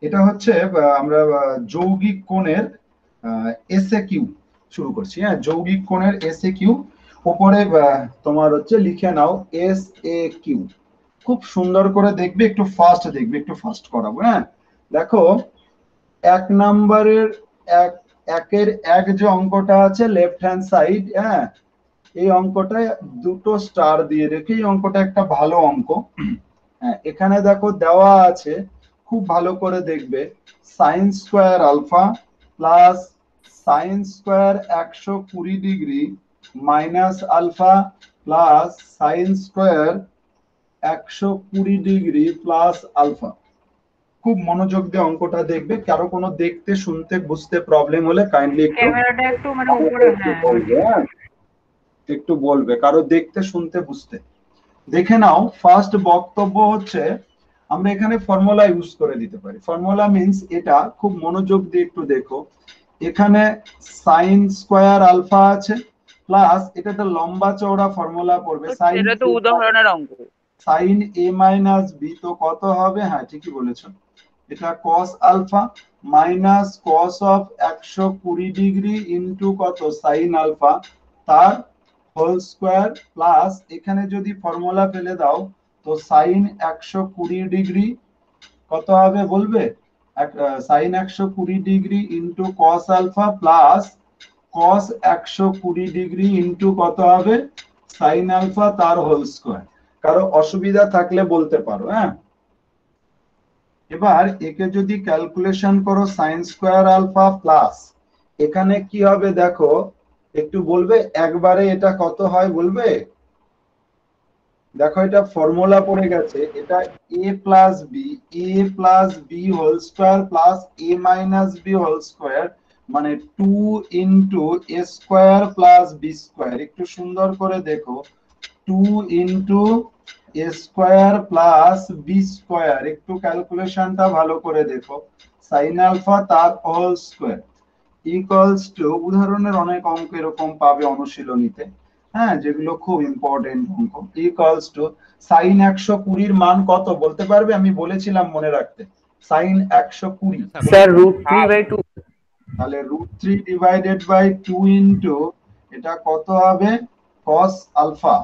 এটা হচ্ছে আমরা যৌগিক কোণের এসএ কিউ শুরু করছি। হ্যাঁ, যৌগিক কোণের এসএ কিউ উপরে তোমার হচ্ছে লিখে নাও এস এ কিউ। খুব সুন্দর করে দেখবে, একটু ফাস্ট দেখবে, একটু ফাস্ট করাবো। হ্যাঁ, দেখো 1 নম্বরের একের এক যে অঙ্কটা আছে লেফট হ্যান্ড সাইড, হ্যাঁ, এই অঙ্কটায় 2টো স্টার দিয়ে রেখে এই অঙ্কটা একটা ভালো অঙ্ক। হ্যাঁ, এখানে দেখো দেওয়া আছে, খুব ভালো করে দেখবে, sine square alpha plus sine square 120 degree minus alpha plus sine square 120 degree plus alpha. খুব মনোযোগ দিয়ে অঙ্কটা দেখবে। কারো কোনো দেখতে শুনতে বুঝতে প্রবলেম হলে কাইন্ডলি ক্যামেরাটা একটু মানে উপরে, হ্যাঁ একটু বলবে, কারো দেখতে শুনতে বুঝতে। দেখে নাও, ফার্স্ট বক্তব্য হচ্ছে আমরা এখানে ফর্মুলা ইউজ করে দিতে পারি। ফর্মুলা মিন্স এটা খুব মনোযোগ দিয়ে একটু দেখো, এখানে সাইন স্কোয়ার আলফা আছে প্লাস এটা একটা লম্বা চওড়া ফর্মুলা পড়বে, সাইন সেটা তো উদাহরণের অঙ্ক। সাইন এ মাইনাস বি, তো কত হবে? হ্যাঁ, ঠিকই বলেছো, এটা cos alpha minus cos of 120 degree into কত সাইন আলফা তার হোল স্কোয়ার প্লাস এখানে যদি ফর্মুলা ফেলে দাও তো সাইন 120 ডিগ্রি কত হবে বলবে? Sine 120 degree into cos alpha plus cos 120 degree into কত হবে সাইন আলফা তার হোল স্কোয়ার। কারো অসুবিধা থাকলে বলতে পারো। হ্যাঁ, এবার একে যদি ক্যালকুলেশন করো সাইন স্কোয়ার আলফা প্লাস এখানে কি হবে দেখো, একটু বলবে একবারে এটা কত হয় বলবে? দেখো এটা ফর্মুলা পড়ে গেছে, এটা a plus B whole square plus a minus B whole square, মানে 2 into A square plus B square. একটু সুন্দর করে দেখো, 2 into A square plus B square. একটু ক্যালকুলেশনটা ভালো করে দেখো, সাইন আলফা তার হোল স্কোয়ার ইকুয়ালস টু, উদাহরণের অনেক অঙ্ক এরকম পাবে অনুশীলনীতে, হ্যাঁ, যেগুলো খুব ইম্পর্টেন্ট অঙ্ক, ইকুয়ালস টু সাইন 120 মান কত বলতে পারবে? আমি বলেছিলাম মনে রাখতে, সাইন 120 স্যার √3/2। তাহলে √3 ডিভাইডেড বাই 2 ইন্টু এটা কত হবে কস আলফা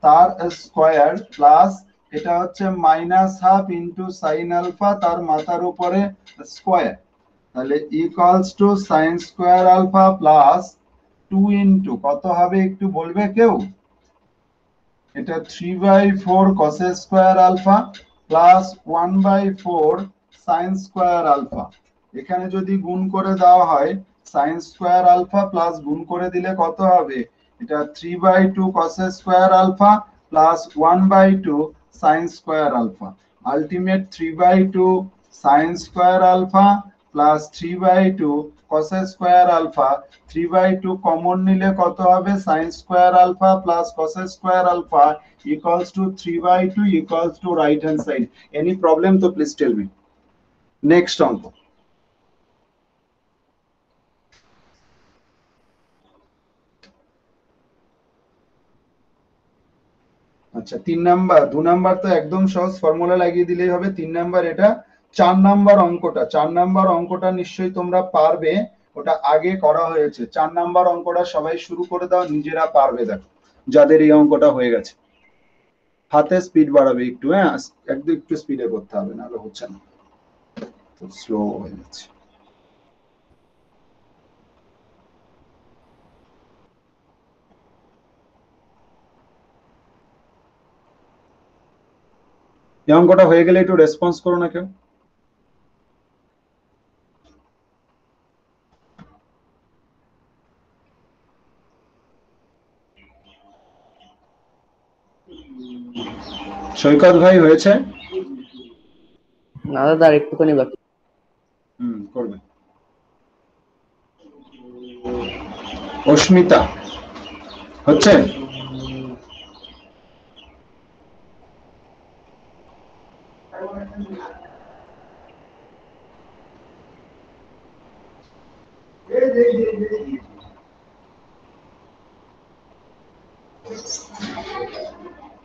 তার স্কোয়ার প্লাস এটা হচ্ছে minus half into sine alpha তার মাথার উপরে স্কোয়ার, তাহলে equals to sine square alpha plus 2 into কত হবে একটু বলবে কেউ? এটা 3/4 cos square alpha plus 1/4 sine square alpha. এখানে যদি গুণ করে দেওয়া হয় সাইন স্কোয়ার আলফা প্লাস গুণ করে দিলে কত হবে? এটা 3/2 cos square alpha plus 1/2 sine square alpha. Ultimate 3/2 sine square alpha plus 3/2 cos square alpha. 3/2 common নিলে কত হবে? Sine square alpha plus cos square alpha equals to 3/2 equals to right hand side. Any problem তো please tell me. Next অঙ্ক। আচ্ছা 3 number, 2 number তো একদম সহজ, formula লাগিয়ে দিলেই হবে। 3 নাম্বার এটা। 4 নাম্বার অঙ্কটা, 4 নাম্বার অঙ্কটা নিশ্চয়ই তোমরা পারবে, ওটা আগে করা হয়েছে। 4 নাম্বার অঙ্কটা সবাই শুরু করে দাও, নিজেরা পারবে। দেখো যাদের এই অঙ্কটা হয়ে গেছে, হাতে স্পিড বাড়াবে একটু। হ্যাঁ, একদম একটু স্পিডে করতে হবে, নাহলে হচ্ছে না, খুব স্লো হয়ে যাচ্ছে। এই অঙ্কটা হয়ে গেলে একটু রেসপন্স করো না কেউ। সৈকত ভাই হয়েছে? না দাদা, আর একটুখানি বাকি। করবে। অস্মিতা হচ্ছে?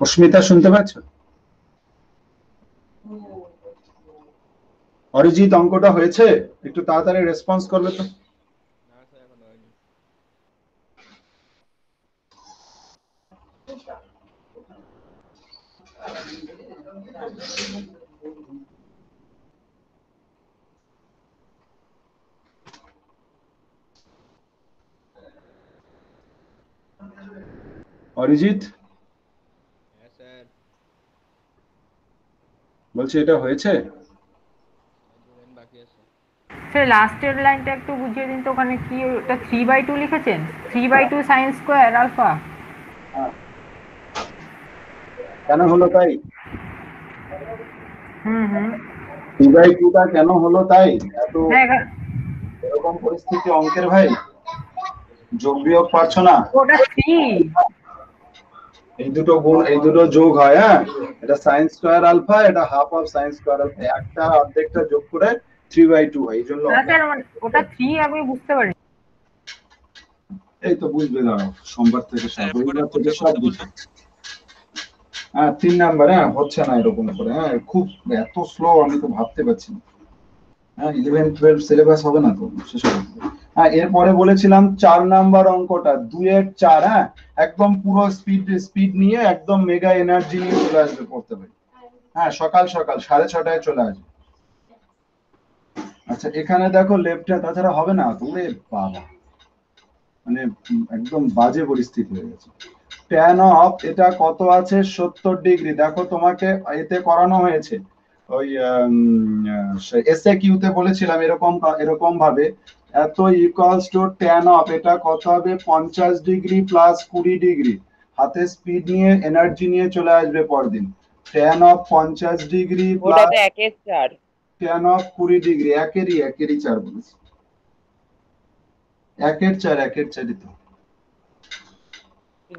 অস্মিতা শুনতে পাচ্ছ? অরিজিৎ অঙ্কটা হয়েছে? একটু তাড়াতাড়ি রেসপন্স করলে তো। অরিজিৎ বলছি এটা হয়েছে? স্যার লাস্টের লাইনটা একটু বুঝিয়ে দিন তো, ওখানে কি ওটা 3/2 লিখেছেন? 3/2 sin স্কয়ার আলফা। কেন হলো তাই? হুম 3/2টা কেন হলো তাই? এত হ্যাঁ এরকম পরিস্থিতি অঙ্কের ভাই, যোগ বিয়োগ পারছো না? ওটা 3। এই দুটো গুণ, এই দুটো যোগ হয়, হ্যাঁ, এটা সাইন স্কয়ার আলফা, এটা half of sine square alpha, একটা অর্ধেকটা যোগ করে 3/2 হয়, এই জন্য না স্যার ওটা 3 আমি বুঝতে পারি। এই তো বুঝবে, দাঁড়াও সোমবার থেকে রবিবার থেকে সব বুঝবে। হ্যাঁ 3 নাম্বার, হ্যাঁ হচ্ছে না এরকম করে, হ্যাঁ খুব এত স্লো, আমি তো ভাবতে পারছি না। হ্যাঁ 11-12 সিলেবাস হবে না তো শেষ হবে। হ্যাঁ এরপরে বলেছিলাম 4 নাম্বার অঙ্কটা 2 এর 4, হ্যাঁ একদম পুরো স্পিড নিয়ে একদম মেগা এনার্জি নিয়ে চলে আসবে পড়তে পারি। হ্যাঁ সকাল সকাল 6:30টায় চলে আসবে। আচ্ছা এখানে দেখো লেফটে, তাছাড়া হবে না তো, ওরে বাবা, মানে একদম বাজে পরিস্থিতি হয়ে গেছে। ট্যান অফ এটা কত আছে? 70 ডিগ্রি। দেখো তোমাকে এতে করানো হয়েছে, ওই এসএ কিউতে বলেছিলাম এরকম এরকম ভাবে, এত ইকুয়ালস টু ট্যান অফ এটা কত হবে? 50 ডিগ্রি প্লাস 20 ডিগ্রি, হাতে স্পিড নিয়ে এনার্জি নিয়ে চলে আসবে পরদিন। ট্যান অফ 50 ডিগ্রি ওটা প্লাস তো 1/4। ট্যান অফ 20 ডিগ্রি, একেরই 4 বলেছি। 1/4ই তো।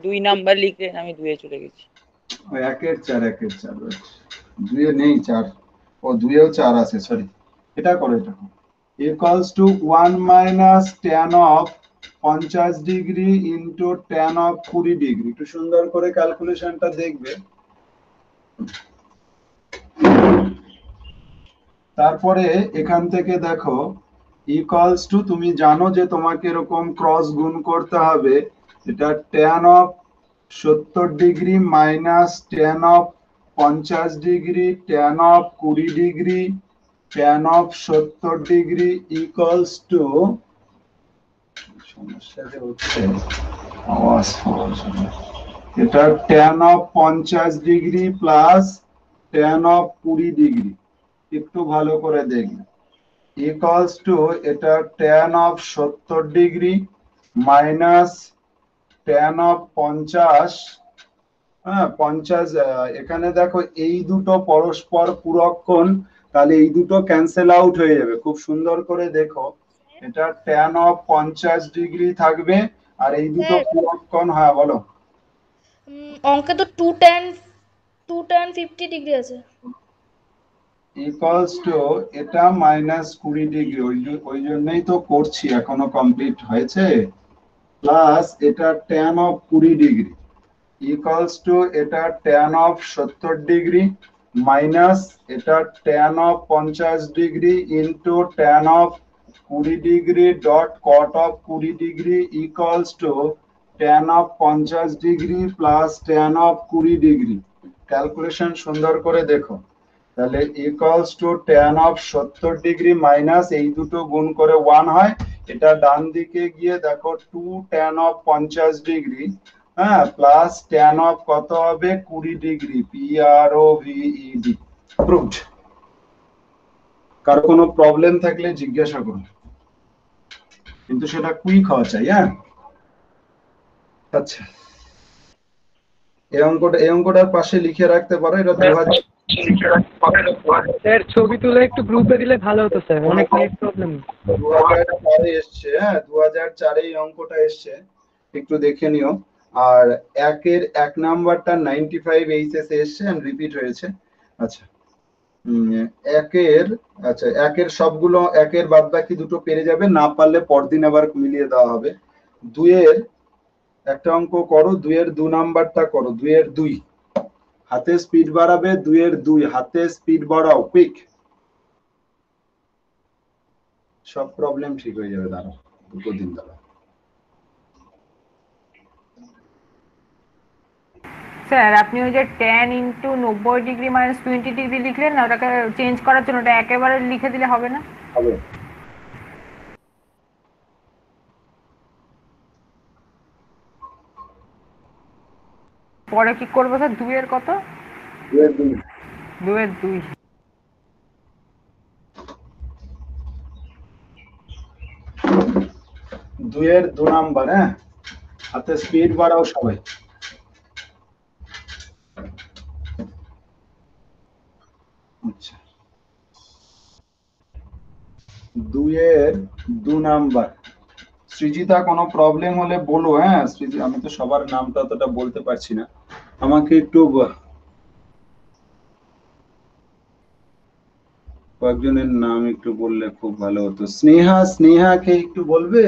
2 নাম্বার লিখলেন, আমি 2 এ চলে গেছি। ওই 1/4 2 এ নেই 4, ও 2 এও 4 আছে, সরি। এটা করো, এটা করো, equals to 1 minus tan of 50 degree into tan of 20 degree. একটু সুন্দর করে ক্যালকুলেশনটা দেখবে। তারপরে এখান থেকে দেখো ইকুয়ালস টু, তুমি জানো যে তোমাকে এরকম ক্রস গুণ করতে হবে, এটা tan of 70 degree minus tan of 50 degree tan of 20 degree tan of 70 degree equals two, সমস্যা যে হচ্ছে আওয়াজ, এটা tan of 50 degree plus tan of 20 degree, একটু ভালো করে দেখবে, ইকুয়ালস টু এটা tan of 70 degree minus tan of 50, হ্যাঁ 50, এখানে দেখো এই দুটো পরস্পর পূরক কোণ, তাহলে এই দুটো ক্যান্সেল আউট হয়ে যাবে। খুব সুন্দর করে দেখো, এটা ট্যান অফ 50 ডিগ্রি থাকবে, আর এই দুটো পূরক কোণ, হ্যাঁ বলো। অঙ্কে তো 2 tan 50 ডিগ্রি আছে। ইকুয়ালস টু এটা মাইনাস 20 ডিগ্রি, ওই জন্যই তো করছি, এখনো কমপ্লিট হয়েছে, প্লাস এটা tan of 20 degree equals to এটা ট্যান অফ 70 ডিগ্রি মাইনাস এটা tan of 50 degree into tan of 20 degree dot cot of 20 degree equals to tan of 50 degree plus tan of 20 degree. Calculation সুন্দর করে দেখো, তাহলে equals to tan of 70 degree minus এই দুটো গুণ করে 1 হয়, এটা ডান দিকে গিয়ে দেখো 2 ট্যান অফ 50 ডিগ্রি, হ্যাঁ প্লাস ট্যান অফ কত হবে? 20 ডিগ্রি, PROVED। প্রুভড। কারো কোনো প্রবলেম থাকলে জিজ্ঞাসা করুন, কিন্তু সেটা কুইক হওয়া চাই, হ্যাঁ। আচ্ছা এই অঙ্কটার পাশে লিখে রাখতে পারো, এটা 2000, স্যার ছবি তুলে একটু গ্রুপে দিলে ভালো হতো স্যার, অনেক নেট প্রবলেম। 2004 এসছে, হ্যাঁ 2004 এই অঙ্কটা এসছে, একটু দেখে নিও। আর একের 1 নাম্বারটা 95 এইচএসে এসছে এন্ড রিপিট হয়েছে। আচ্ছা একের, আচ্ছা একের সবগুলো, একের বাদ বাকি দুটো পেরে যাবে, না পারলে পরদিন আবার মিলিয়ে দেওয়া হবে। 2 এর একটা অঙ্ক করো, 2 এর 2 নাম্বারটা করো, 2 এর 2, হাতে স্পিড বাড়াবে, 2 এর 2 হাতে স্পিড বাড়াও, কুইক। সব প্রবলেম ঠিক হয়ে যাবে, দাঁড়াও 2 দিন দাঁড়াও। স্যার আপনি ওই যে tan ইন্টু 90° মাইনাস 20° লিখলেন না, ওটাকে চেঞ্জ করার জন্য ওটা একেবারে লিখে দিলে হবে না? হবে। পরে কি করবো স্যার? 2 এর কত? 2 এর 2। 2 এর 2 নাম্বার। হ্যাঁ, হাতে স্পিড বাড়াও সবাই। আচ্ছা, 2 এর 2 নাম্বার। সৃজিতা কোনো প্রবলেম হলে বলো। হ্যাঁ সৃজি, আমি তো সবার নামটা অতটা বলতে পারছি না, আমাকে একটু কয়েকজনের নাম একটু বললে খুব ভালো হতো। স্নেহা, স্নেহাকে একটু বলবে?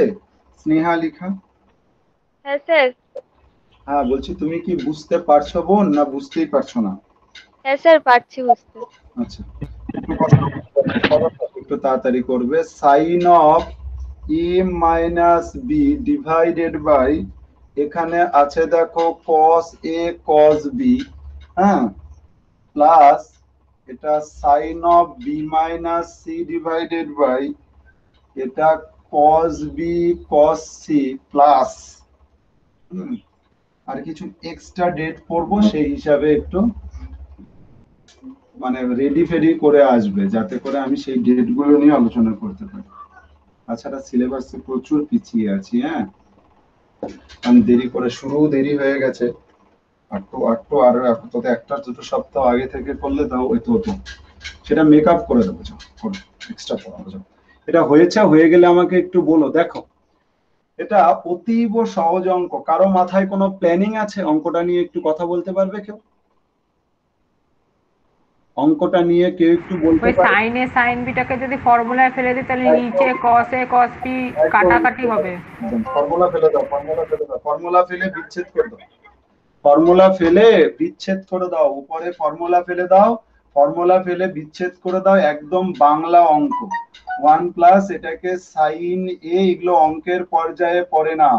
স্নেহা লিখা। হ্যাঁ স্যার। হ্যাঁ বলছি, তুমি কি বুঝতে পারছো বোন, না বুঝতেই পারছো না? হ্যাঁ স্যার, পারছি বুঝতে। আচ্ছা, একটু তাড়াতাড়ি করবে। Sine of A minus B divided by, এখানে আছে দেখো cos a cos b, হ্যাঁ, প্লাস এটা sine of B minus C divided by এটা cos b cos c plus আর কিছু এক্সট্রা ডেট পড়বো, সেই হিসাবে একটু মানে রেডি ফেডি করে আসবে, যাতে করে আমি সেই ডেট গুলো নিয়ে আলোচনা করতে পারি। তাছাড়া সিলেবাসে প্রচুর পিছিয়ে আছি। হ্যাঁ, আমি দেরি করে শুরু, দেরি হয়ে গেছে। আটটু আর আপাতত 1-2 সপ্তাহ আগে থেকে করলে তাও হয়তো হতো, সেটা মেকআপ করে দেবো। করো, এক্সট্রা পড়াবো। এটা হয়ে গেলে আমাকে একটু বলো। দেখো, এটা অতীব সহজ অঙ্ক। কারো মাথায় কোনো প্ল্যানিং আছে অঙ্কটা নিয়ে? একটু কথা বলতে পারবে কেউ? অঙ্কটা নিয়ে কেউ একটু বলতে ওই পারবে? সাইন এ সাইন বিটাকে যদি ফর্মুলায় ফেলে দিই তাহলে নিচে cos a cos b কাটাকাটি হবে। ফর্মুলা ফেলে দাও, ফর্মুলা ফেলে বিচ্ছেদ করে দাও, ফর্মুলা ফেলে বিচ্ছেদ করে দাও, উপরে ফর্মুলা ফেলে দাও, ফর্মুলা ফেলে বিচ্ছেদ করে দাও। একদম বাংলা অঙ্ক। 1 প্লাস এটাকে সাইন এ, এগুলো অঙ্কের পর্যায়ে পড়ে না।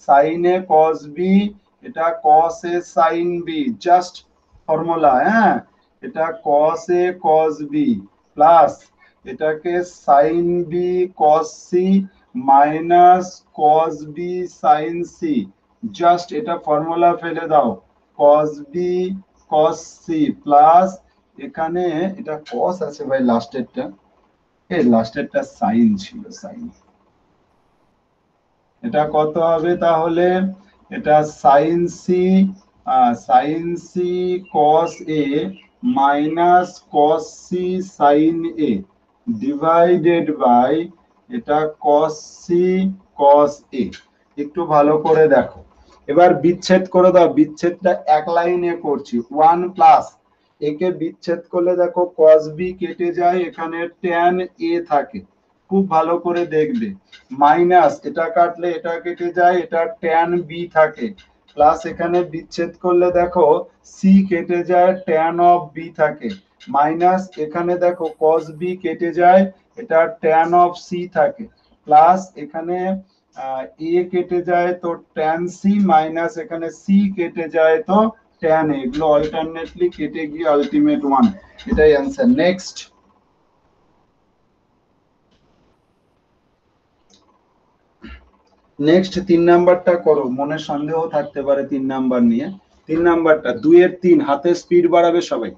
সাইন এ cos b, এটা cos a sin b, just formula. হ্যাঁ, এটা cos a cos b plus এটাকে sin b cos c minus cos b sin c, just এটা ফর্মুলা ফেলে দাও। cos b cos c plus এখানে এটা cos আছে ভাই, লাস্টেরটা, এই লাস্টেরটা sin ছিল, sin। এটা কত হবে তাহলে? এটা sin c sin c cos a minus cos c sin a divided by এটা cos c cos a। একটু ভালো করে দেখো, এবার বিচ্ছেদ করে দাও। বিচ্ছেদটা এক লাইনে করছি। 1 প্লাস একে বিচ্ছেদ করলে দেখো cos b কেটে যায়, এখানে tan a থাকে, খুব ভালো করে দেখবে। মাইনাস এটা কাটলে এটা কেটে যায়, এটা tan b থাকে, প্লাস এখানে বিচ্ছেদ করলে দেখো c কেটে যায়, tan of b থাকে, মাইনাস এখানে দেখো cos b কেটে যায়, এটা tan of c থাকে, প্লাস এখানে a কেটে যায় তো tan c, মাইনাস এখানে c কেটে যায় তো tan a, এগুলো অল্টারনেটলি কেটে গিয়ে আলটিমেট 1। এটাই অ্যান্সার। নেক্সট, নেক্সট 3 নাম্বারটা করো। মনে সন্দেহ থাকতে পারে 3 নাম্বার নিয়ে। 3 নাম্বারটা 2 এর 3, হাতে স্পিড বাড়াবে সবাই,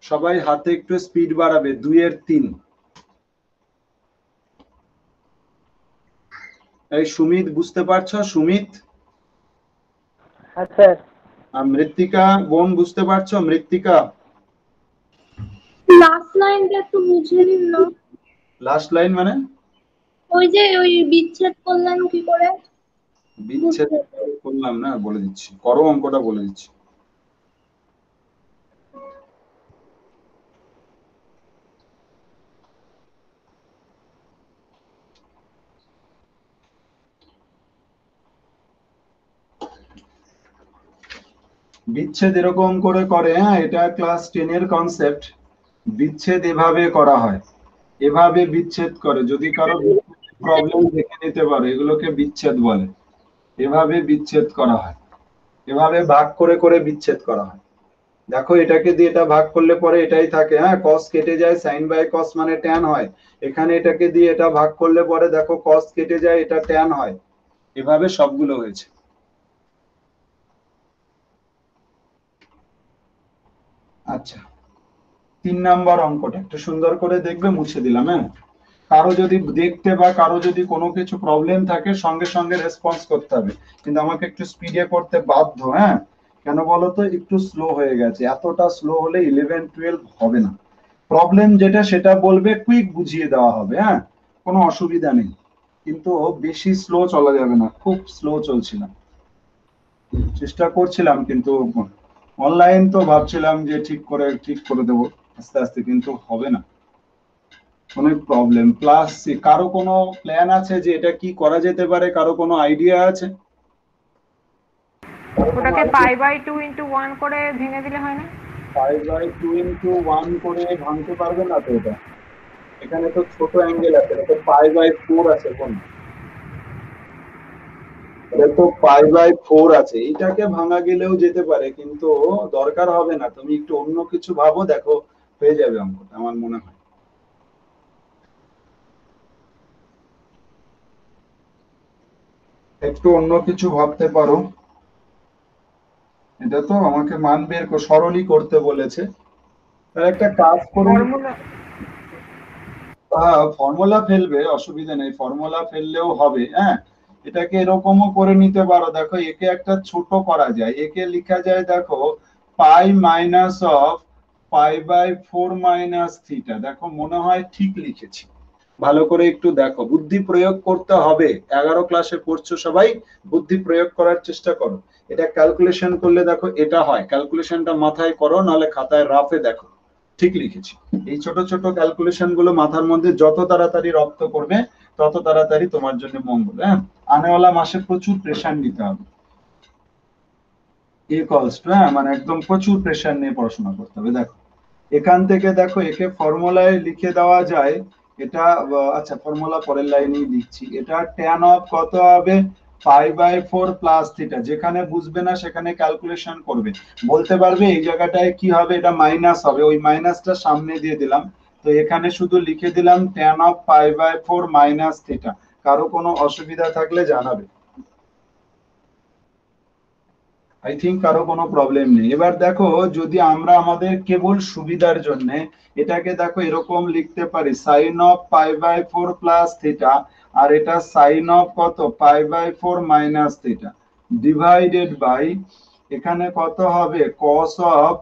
সবাই হাতে একটু স্পিড বাড়াবে। 2 এর 3। এই সুমিত বুঝতে পারছো? সুমিত? হ্যাঁ স্যার। আর মৃত্তিকা বোন বুঝতে পারছো? মৃত্তিকা, লাস্ট লাইনটা একটু বুঝিয়ে দিন না। লাস্ট লাইন মানে? ওই যে ওই বিচ্ছেদ করলেন কি করে? বিচ্ছেদ করলাম না, বলে দিচ্ছি, করো অঙ্কটা বলে দিচ্ছি। বিচ্ছেদ এরকম করে করে। হ্যাঁ, এটা ক্লাস 10 এর কনসেপ্ট। বিচ্ছেদ এভাবে করা হয়, এভাবে বিচ্ছেদ করে। যদি কারো প্রবলেম দেখে নিতে পারো, এগুলোকে বিচ্ছেদ বলে। এভাবে বিচ্ছেদ করা হয়, এভাবে ভাগ করে করে বিচ্ছেদ করা হয়। দেখো এটাকে দিয়ে এটা ভাগ করলে পরে এটাই থাকে, হ্যাঁ cos কেটে যায়, sin বাই cos মানে tan হয়। এখানে এটাকে দিয়ে এটা ভাগ করলে পরে দেখো cos কেটে যায়, এটা tan হয়। এভাবে সবগুলো হয়েছে। আচ্ছা, 3 নাম্বার অঙ্কটা একটু সুন্দর করে দেখবে, মুছে দিলাম। হ্যাঁ, কারো যদি দেখতে বা কারো যদি কোনো কিছু প্রবলেম থাকে সঙ্গে সঙ্গে রেসপন্স করতে হবে, কিন্তু আমাকে একটু স্পিডে করতে বাধ্য। হ্যাঁ, কেন বলো তো, একটু স্লো হয়ে গেছে। এতটা স্লো হলে 11-12 হবে না। প্রবলেম যেটা সেটা বলবে, কুইক বুঝিয়ে দেওয়া হবে। হ্যাঁ, কোনো অসুবিধা নেই, কিন্তু বেশি স্লো চলা যাবে না। খুব স্লো চলছিলাম, চেষ্টা করছিলাম, কিন্তু অনলাইন তো ভাবছিলাম যে ঠিক করে দেবো আস্তে আস্তে, কিন্তু হবে না, অনেক প্রবলেম। প্লাস কারো কোনো প্ল্যান আছে যে এটা কি করা যেতে পারে? কারো কোনো আইডিয়া আছে? ওটাকে π/2 × 1 করে ভেঙে দিলে হয় না? 5/2 × 1 করে ভাঙতে পারবে না তো এটা। এখানে তো ছোট অ্যাঙ্গেল আছে, এটা তো π/4 আছে। কোন এটা তো π/4 আছে, এটাকে ভাঙা গেলেও যেতে পারে, কিন্তু দরকার হবে না। তুমি একটু অন্য কিছু ভাবো, দেখো হয়ে যাবে অঙ্কটা আমার মনে হয়। একটু অন্য কিছু ভাবতে পারো। এটা তো আমাকে মান বের সরলই করতে বলেছে। তার একটা কাজ করুন, ফর্মুলা ফর্মুলা ফেলবে, অসুবিধা নেই, ফর্মুলা ফেললেও হবে। হ্যাঁ, এটাকে এরকমও করে নিতে পারো। দেখো একে একটা ছোট করা যায়, একে লেখা যায় দেখো পাই মাইনাস অফ π/4 মাইনাস থিটা। দেখো মনে হয় ঠিক লিখেছি, ভালো করে একটু দেখো, বুদ্ধি প্রয়োগ করতে হবে। 11 ক্লাসে পড়ছো সবাই, বুদ্ধি প্রয়োগ করার চেষ্টা করো। এটা ক্যালকুলেশন করলে দেখো এটা হয়, ক্যালকুলেশনটা মাথায় করো, নাহলে খাতায় রাফে দেখো ঠিক লিখেছি। এই ছোট ছোট ক্যালকুলেশন গুলো মাথার মধ্যে যত তাড়াতাড়ি রপ্ত করবে, তত তাড়াতাড়ি তোমার জন্য মঙ্গল। হ্যাঁ, আনেওয়ালা মাসে প্রচুর প্রেশার নিতে হবে। হ্যাঁ, মানে একদম প্রচুর প্রেশার নিয়ে পড়াশোনা করতে হবে। দেখো এখান থেকে দেখো একে ফর্মুলায় লিখে দেওয়া যায়। এটা আচ্ছা, ফর্মুলা পরের লাইনেই লিখছি। এটা tan অফ কত হবে? π/4 প্লাস থিটা। যেখানে বুঝবে না সেখানে ক্যালকুলেশন করবে, বলতে পারবে এই জায়গাটায় কি হবে, এটা মাইনাস হবে, ওই মাইনাসটা সামনে দিয়ে দিলাম। তো এখানে শুধু লিখে দিলাম tan অফ π/4 মাইনাস থিটা। কারো কোনো অসুবিধা থাকলে জানাবে। আই থিঙ্ক কারো কোনো প্রবলেম নেই। এবার দেখো যদি আমরা আমাদের কেবল সুবিধার জন্য এটাকে দেখো এরকম লিখতে পারি, সাইন অফ π/4 প্লাস থিটা, আর এটা সাইন অফ কত, π/4 মাইনাস থিটা, ডিভাইডেড বাই এখানে কত হবে, cos of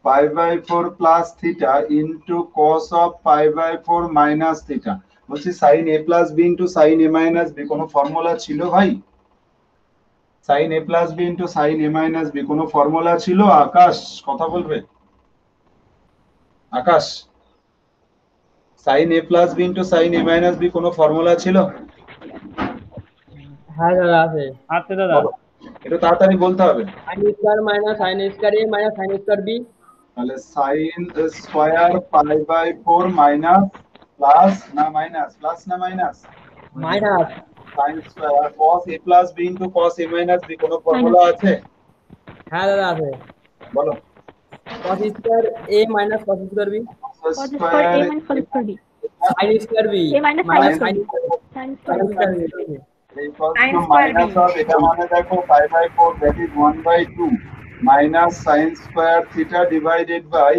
π/4 plus theta into cos of π/4 minus theta. বলছি sine a plus B into sine a minus B, কোনো ফর্মুলা ছিল ভাই? Sine a plus B into sine a minus B কোনো formula ছিল? আকাশ কথা বলবে? Akash, sine a plus B into sine a minus B কোনো formula ছিল? হ্যাঁ দাদা আছে। আছে দাদা। বলো, একটু তাড়াতাড়ি বলতে হবে। sin square minus sin square a minus sin square b। তাহলে সাইন স্কয়ার π/4 মাইনাস প্লাস না মাইনাস, প্লাস না minus, minus sine square cos a plus B into cos a minus B কোনো ফর্মুলা আছে? হ্যাঁ দাদা আছে। বলো। cos square a minus cos square b cos square a minus cos square b sin square b a minus minus sin sin square b square b। এই cos sin to square b minus of এটা মানে দেখো π/4 that is 1/2 minus sin square theta divided by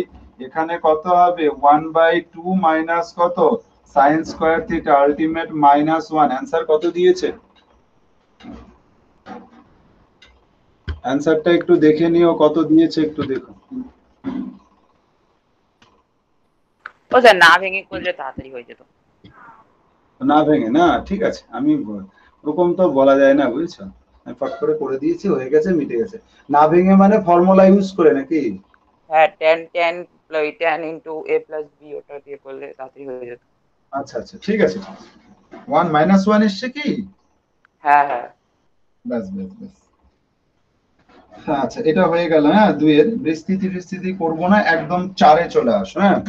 এখানে কত হবে 1/2 minus কত sin square theta ultimate -1। Answer কত দিয়েছে? অ্যানসারটা একটু দেখে নিও, কত দিয়েছে একটু দেখো। ও স্যার না ভেঙে করলে তাড়াতাড়ি হয়ে যেত। না ভেঙে না, ঠিক আছে, আমি ওরকম তো বলা যায় না, বুঝছো, আমি ফট করে দিয়েছি, হয়ে গেছে, মিটে গেছে। না ভেঙে মানে ফর্মুলা ইউজ করে নাকি? হ্যাঁ, tan into a plus b ওটা দিয়ে করলে তাড়াতাড়ি হয়ে যেত। আচ্ছা আচ্ছা, ঠিক আছে। 1 -1 এসছে কি? হ্যাঁ হ্যাঁ, ব্যাস ব্যাস ব্যাস। হ্যাঁ, আচ্ছা, এটা হয়ে গেল। হ্যাঁ, 2 এর বিস্তৃতি করবো না, একদম 4 এ চলে আসো। হ্যাঁ,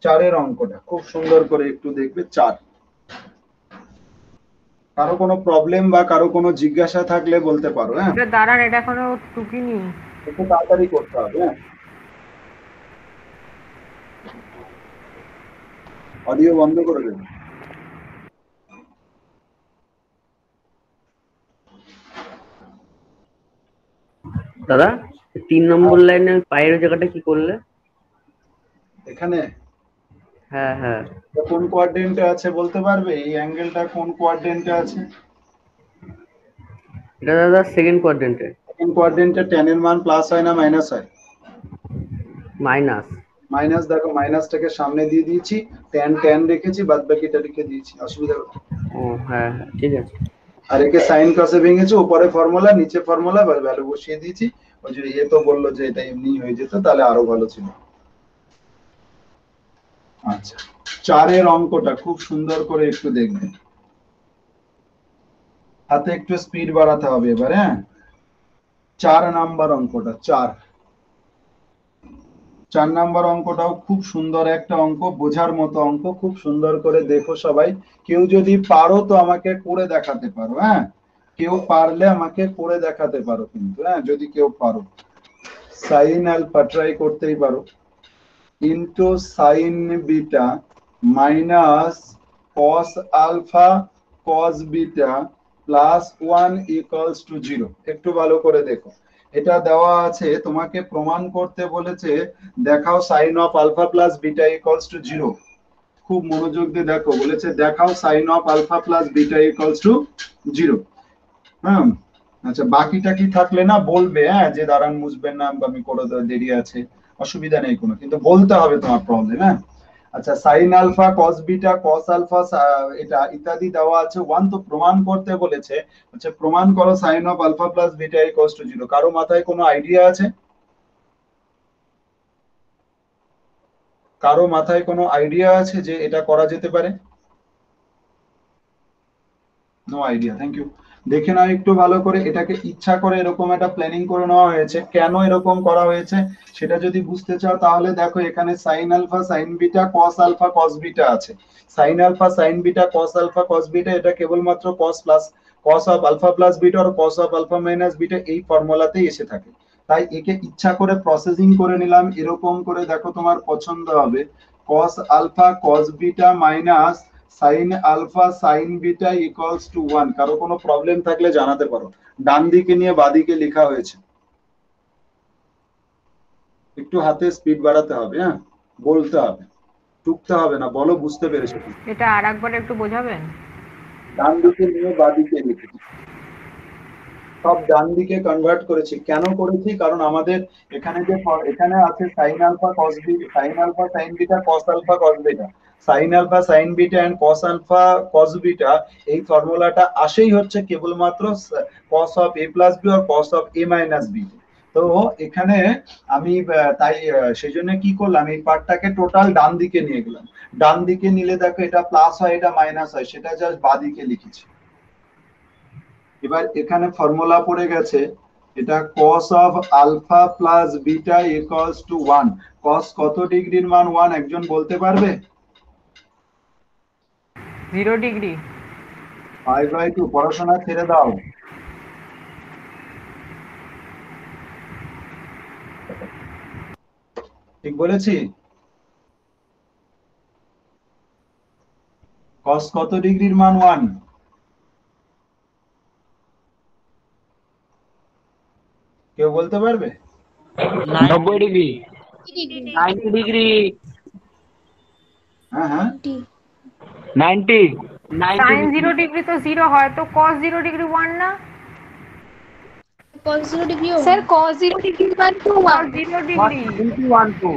চারের অঙ্কটা খুব সুন্দর করে একটু দেখবে। 4 কারো কোনো প্রবলেম বা কারো কোনো জিজ্ঞাসা থাকলে বলতে পারো। হ্যাঁ, এটা দাঁড়ান, এটা এখনো টুকিনি। একটু তাড়াতাড়ি করতে হবে। হ্যাঁ, অডিও বন্ধ করে দেবে। দাদা 3 নম্বর লাইনে পায়ের জায়গাটা কি করলে? এখানে হ্যাঁ হ্যাঁ, কোন কোয়াড্রেন্টে আছে বলতে পারবে? এই অ্যাঙ্গেলটা কোন কোয়াড্রেন্টে আছে? এটা দাদা সেকেন্ড কোয়াড্রেন্টে। সেকেন্ড কোয়াড্রেন্টে tan এর মান প্লাস হয় না মাইনাস হয়? মাইনাস। মাইনাস, দেখো মাইনাসটাকে সামনে দিয়ে দিয়েছি, tan রেখেছি, বাদ বাকিটা লিখে দিয়েছি, অসুবিধা হবে না। ও হ্যাঁ হ্যাঁ, ঠিক আছে। আর একে সাইন কসে ভেঙেছি, উপরে ফর্মুলা নিচে ফর্মুলা, ভ্যালু বসিয়ে দিয়েছি। ওই যে এ তো বললো যে এটা এমনি হয়ে যেত, তাহলে আরো ভালো ছিল। আচ্ছা, 4 অঙ্কটা খুব সুন্দর করে একটু দেখবেন, হাতে একটু স্পিড বাড়াতে হবে এবার। হ্যাঁ, 4 নাম্বার অঙ্কটা, 4 নাম্বার অঙ্কটাও খুব সুন্দর একটা অঙ্ক, বোঝার মতো অঙ্ক। খুব সুন্দর করে দেখো সবাই। কেউ যদি পারো তো আমাকে করে দেখাতে পারো। হ্যাঁ, কেউ পারলে আমাকে করে দেখাতে পারো কিন্তু। হ্যাঁ, যদি কেউ পারো, সাইন আলফা ট্রাই করতেই পারো, into sine beta minus cos alpha cos beta plus 1 equals to 0। একটু ভালো করে দেখো, এটা দেওয়া আছে, তোমাকে প্রমাণ করতে বলেছে দেখাও sine of alpha plus beta equals to 0। খুব মনোযোগ দিয়ে দেখো, বলেছে দেখাও sine of alpha plus beta equals to 0। হ্যাঁ, আচ্ছা, বাকিটা কি থাকলে না বলবে, হ্যাঁ, যে দাঁড়ান মুছবেন না, আমি করে দেরি আছে, অসুবিধা নেই কোনো, কিন্তু বলতে হবে তোমার প্রবলেম। হ্যাঁ, আচ্ছা, sine alpha cos beta cos alpha এটা ইত্যাদি দেওয়া আছে 1, তো প্রমাণ করতে বলেছে। আচ্ছা, প্রমাণ করো sine of alpha plus beta equals to 0। কারো মাথায় কোনো আইডিয়া আছে? কারো মাথায় কোনো আইডিয়া আছে যে এটা করা যেতে পারে? No idea, thank you. দেখে নাও একটু ভালো করে, এটাকে ইচ্ছা করে এরকম একটা প্ল্যানিং করে নেওয়া হয়েছে। কেন এরকম করা হয়েছে সেটা যদি বুঝতে চাও, তাহলে দেখো এখানে sine alpha sine beta cos alpha cos beta আছে। Sine alpha sine beta cos alpha cos beta, এটা কেবলমাত্র cos plus cos of alpha plus beta আর cos of alpha minus beta এই ফর্মুলাতেই এসে থাকে। তাই একে ইচ্ছা করে প্রসেসিং করে নিলাম এরকম করে। দেখো তোমার পছন্দ হবে, cos alpha cos beta minus sine alpha sine beta equals to 1। কারো কোনো প্রবলেম থাকলে জানাতে পারো। ডান দিকে নিয়ে বাদিকে লেখা হয়েছে, একটু হাতে স্পিড বাড়াতে হবে। হ্যাঁ, বলতে হবে, টুকতে হবে না, বলো বুঝতে পেরেছো? এটা আরেকবার একটু বোঝাবেন? ডান দিকে নিয়ে বাদিকে লিখেছি, সব ডান দিকে কনভার্ট করেছি। কেন করেছি? কারণ আমাদের এখানে যে এখানে আছে sine alpha cos beta, sine alpha sine beta cos alpha cos beta, sine alpha sine beta and cos alpha cos beta, এই ফর্মুলাটা আসেই হচ্ছে কেবলমাত্র cos of A plus B আর cos of A minus B. তো এখানে আমি তাই সেই জন্য কি করলাম, এই পার্টটাকে টোটাল ডান দিকে নিয়ে গেলাম। ডান দিকে নিলে দেখো এটা প্লাস হয় এটা মাইনাস হয়, সেটা জাস্ট বাদিকে লিখেছি। এবার এখানে ফর্মুলা পড়ে গেছে, এটা cos of alpha plus beta equals to 1। cos কত ডিগ্রির মান 1 একজন বলতে পারবে? 0 ডিগ্রি। 5/2। পড়াশোনা ছেড়ে দাও। ঠিক বলেছি? cos কত ডিগ্রির মান 1? কেউ বলতে পারবে? 90 ডিগ্রি, 90 ডিগ্রি, হ্যাঁ হ্যাঁ, 90 sin 0 ডিগ্রি তো 0 হয়, তো cos 0 ডিগ্রি 1 না? cos 0 degree sir cos 0 degree মান টু cos 0 ডিগ্রি। 12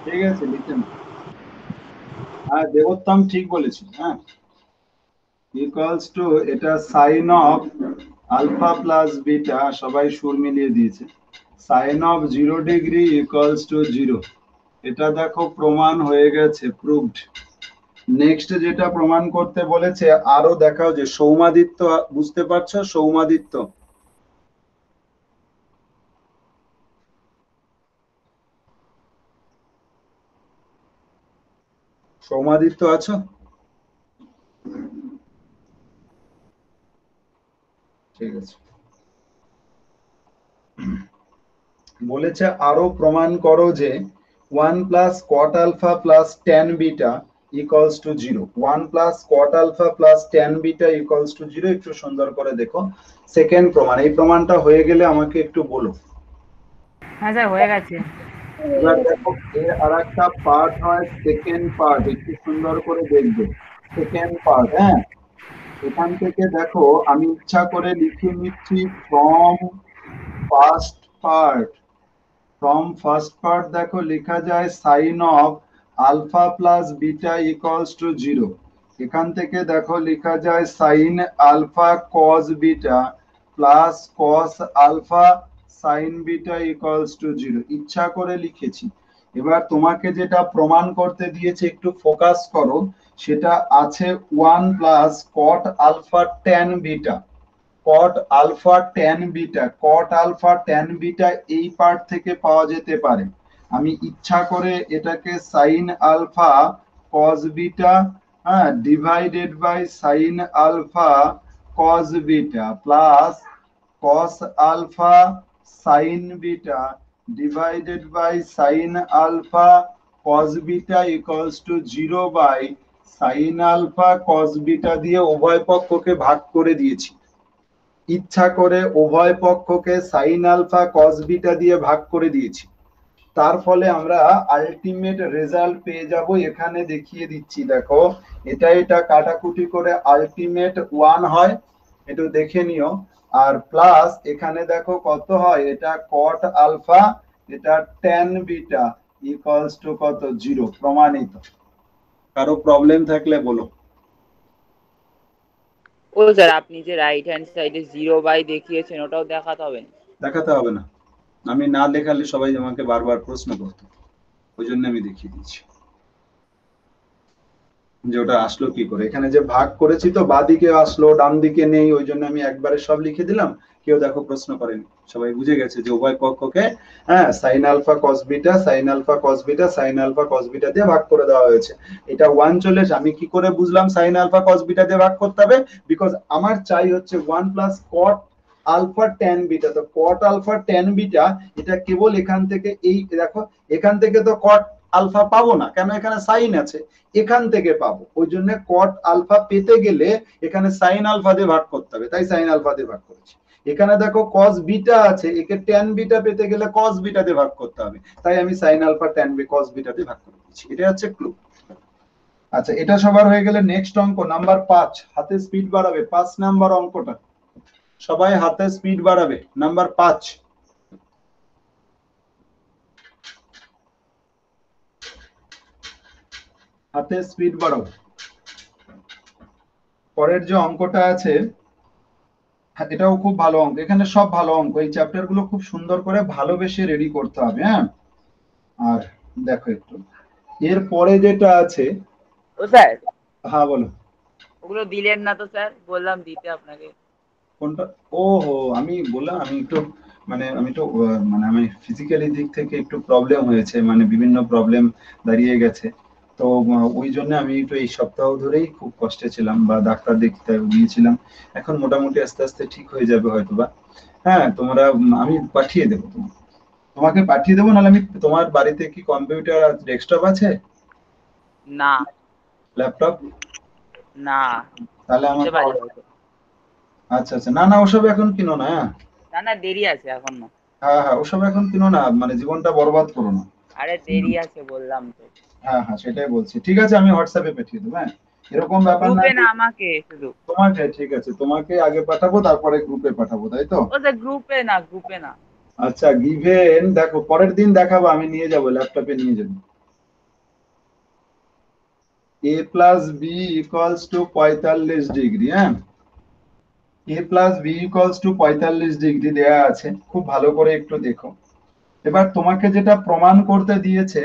ঠিক আছে, লিখেন। হ্যাঁ, দেবোত্তম ঠিক বলেছি। হ্যাঁ, ইকুয়ালস টু এটা sine of alpha plus beta, সবাই সুর মিলিয়ে দিয়েছে, sine of 0 degree equals to 0। এটা দেখো প্রমাণ হয়ে গেছে, প্রুভড। নেক্সট যেটা প্রমাণ করতে বলেছে, আরো দেখাও যে সৌমাদিত্য, বুঝতে পারছো? সৌমাদিত্য সৌমাদিত্য আছো? ঠিক আছে। বলেছে আরো প্রমাণ করো যে 1 plus cot alpha plus tan beta equals to 0। 1 plus cot alpha plus tan beta equals to 0। একটু সুন্দর করে দেখো সেকেন্ড প্রমাণ। এই প্রমাণটা হয়ে গেলে আমাকে একটু বলো। হ্যাঁ স্যার হয়ে গেছে। এবার দেখো এর আরেকটা পার্ট হয় সেকেন্ড পার্ট, একটু সুন্দর করে দেখবে সেকেন্ড পার্ট। হ্যাঁ, এখান থেকে দেখো আমি ইচ্ছা করে লিখে নিচ্ছি from first part. From first part দেখো লেখা যায় sine of alpha plus beta equals to 0। এখান থেকে দেখো লেখা যায় sine alpha cos beta plus cos alpha sine beta equals to 0। ইচ্ছা করে লিখেছি। এবার তোমাকে যেটা প্রমাণ করতে দিয়েছে একটু ফোকাস করো, সেটা আছে 1 plus cot alpha tan beta. Cot alpha tan beta, cot alpha tan beta এই পার্ট থেকে পাওয়া যেতে পারে। আমি ইচ্ছা করে এটাকে sine alpha cos beta divided by sine alpha cos beta plus cos alpha sine beta divided by sine alpha cos beta equals to 0 by sine alpha cos beta দিয়ে উভয় পক্ষকে ভাগ করে দিয়েছি। ইচ্ছা করে উভয় পক্ষকে সাইন আলফা কস বিটা দিয়ে ভাগ করে দিয়েছি। তার ফলে আমরা আলটিমেট রেজাল্ট পেয়ে যাব। এখানে দেখিয়ে দিচ্ছি, দেখো এটা কাটাকুটি করে আলটিমেট 1 হয়, একটু দেখে নিও। আর প্লাস এখানে দেখো কত হয়, এটা কট আলফা, এটা ট্যান বিটা ইকুয়ালস টু কত 0। প্রমাণিত। কারো প্রবলেম থাকলে বলো। ও স্যার আপনি যে রাইট হ্যান্ড সাইডে 0 বাই দেখিয়েছেন ওটাও দেখাতে হবে না? দেখাতে হবে না, আমি না দেখালে সবাই আমাকে বারবার প্রশ্ন করতো, ওই জন্য আমি দেখিয়ে দিচ্ছি যে ওটা আসলো কি করে। এখানে যে ভাগ করেছি তো বাদিকে আসলো ডান দিকে নেই, ওই জন্য আমি একবারে সব লিখে দিলাম। কেউ দেখো প্রশ্ন করেনি, সবাই বুঝে গেছে যে উভয় পক্ষকে sine alpha cos beta sine alpha cos beta sine alpha cos beta দিয়ে ভাগ করে দেওয়া হয়েছে। এটা 1 চলে এসে আমি কি করে বুঝলাম সাইন আলফা কস বিটা দিয়ে ভাগ করতে হবে, বিকজ আমার চাই হচ্ছে 1 plus cot alpha tan beta. তো কট আলফা ট্যান বিটা এটা কেবল এখান থেকে, এই দেখো এখান থেকে তো কট আলফা পাবো না, কেন এখানে সাইন আছে, এখান থেকে পাবো। ওই জন্য কট আলফা পেতে গেলে এখানে সাইন আলফা দিয়ে ভাগ করতে হবে, তাই সাইন আলফা দিয়ে ভাগ করেছি। এখানে দেখো কস বিটা আছে, একে ট্যান বিটা পেতে গেলে কস বিটা দিয়ে ভাগ করতে হবে, তাই আমি sine alpha tan B cos beta দিয়ে ভাগ করে দিচ্ছি। এটা হচ্ছে ক্লু। আচ্ছা, এটা সবার হয়ে গেলে নেক্সট অঙ্ক নাম্বার 5। হাতে স্পিড বাড়াবে, 5 নাম্বার অঙ্কটা সবাই হাতে স্পিড বাড়াবে, নাম্বার 5। হাতে স্পিড বাড়াও। পরের যে অঙ্কটা আছে এটাও খুব ভালো অঙ্ক। এখানে সব ভালো অঙ্ক, এই চ্যাপ্টার গুলো খুব সুন্দর করে ভালোবেসে রেডি করতে হবে। হ্যাঁ, আর দেখো একটু এর পরে যেটা আছে। ও স্যার হ্যাঁ বলো। ওগুলো দিলেন না তো স্যার? বললাম দিতে আপনাকে। কোনটা? ও হো, আমি বললাম আমি একটু আমি ফিজিক্যালি দিক থেকে একটু প্রবলেম হয়েছে, মানে বিভিন্ন প্রবলেম দাঁড়িয়ে গেছে। তো ওই জন্য আমি একটু এই সপ্তাহ ধরেই খুব কষ্টে ছিলাম, বা ডাক্তার দেখতে গিয়েছিলাম। এখন মোটামুটি আস্তে আস্তে ঠিক হয়ে যাবে হয়তোবা। হ্যাঁ, তোমরা আমি পাঠিয়ে দেবো, তোমাকে পাঠিয়ে দেবো। নাহলে আমি, তোমার বাড়িতে কি কম্পিউটার আর ডেস্কটপ আছে? না ল্যাপটপ? না তাহলে দিতে আমাকে, পারি হয়তো। আচ্ছা আচ্ছা, না না ওসব এখন কিনো না। না না দেরি আছে এখন না। হ্যাঁ হ্যাঁ, ওসব এখন কিনো না, মানে জীবনটা বরবাদ করো না। আরে দেরি আছে বললাম তো। হ্যাঁ হ্যাঁ, সেটাই বলছি। ঠিক আছে, আমি হোয়াটসঅ্যাপে পাঠিয়ে দেবো। হ্যাঁ, এরকম ব্যাপার না। গ্রুপে না, আমাকে শুধু। তোমাকে, ঠিক আছে, তোমাকে আগে পাঠাবো তারপরে গ্রুপে পাঠাবো, তাই তো? ও স্যার গ্রুপে না, গ্রুপে না। আচ্ছা, গিভেন দেখো পরের দিন দেখাবো, আমি নিয়ে যাবো, ল্যাপটপে নিয়ে যাবো। a plus B equals to 45 degree. হ্যাঁ, a plus B equals to 45 degree দেয়া আছে, খুব ভালো করে একটু দেখো। এবার তোমাকে যেটা প্রমাণ করতে দিয়েছে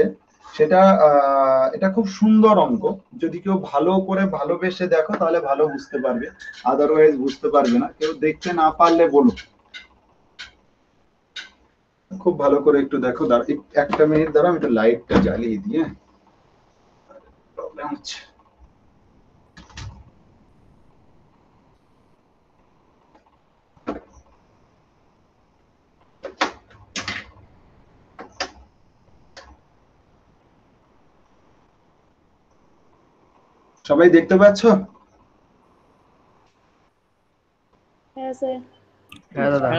সেটা এটা খুব সুন্দর অঙ্ক। যদি কেউ ভালো করে ভালোবেসে দেখো তাহলে ভালো বুঝতে পারবে, আদারওয়াইজ বুঝতে পারবে না। কেউ দেখতে না পারলে বলো। খুব ভালো করে একটু দেখো। একটা মিনিট দাঁড়াও, আমি একটু লাইটটা জ্বালিয়ে দিই। হ্যাঁ, প্রবলেম প্রবলেম হচ্ছে। সবাই দেখতে পাচ্ছ? হ্যাঁ স্যার। হ্যাঁ দাদা।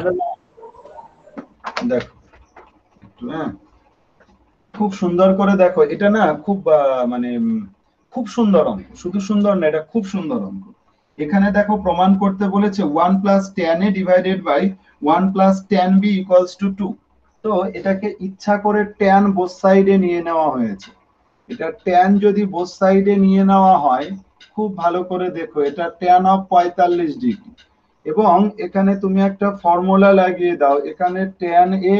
দেখো একটু, হ্যাঁ খুব সুন্দর করে দেখো, এটা না খুব মানে খুব সুন্দর অঙ্ক, শুধু সুন্দর না, এটা খুব সুন্দর অঙ্ক। এখানে দেখো প্রমাণ করতে বলেছে 1 plus tan a divided by 1 plus tan b equals to 2। তো এটাকে ইচ্ছা করে tan বোথ সাইডে নিয়ে নেওয়া হয়েছে। এটা tan যদি বোথ সাইডে নিয়ে নেওয়া হয়, খুব ভালো করে দেখো, এটা tan অফ 45 ডিগ্রি, এবং এখানে তুমি একটা ফর্মুলা লাগিয়ে দাও, এখানে tan a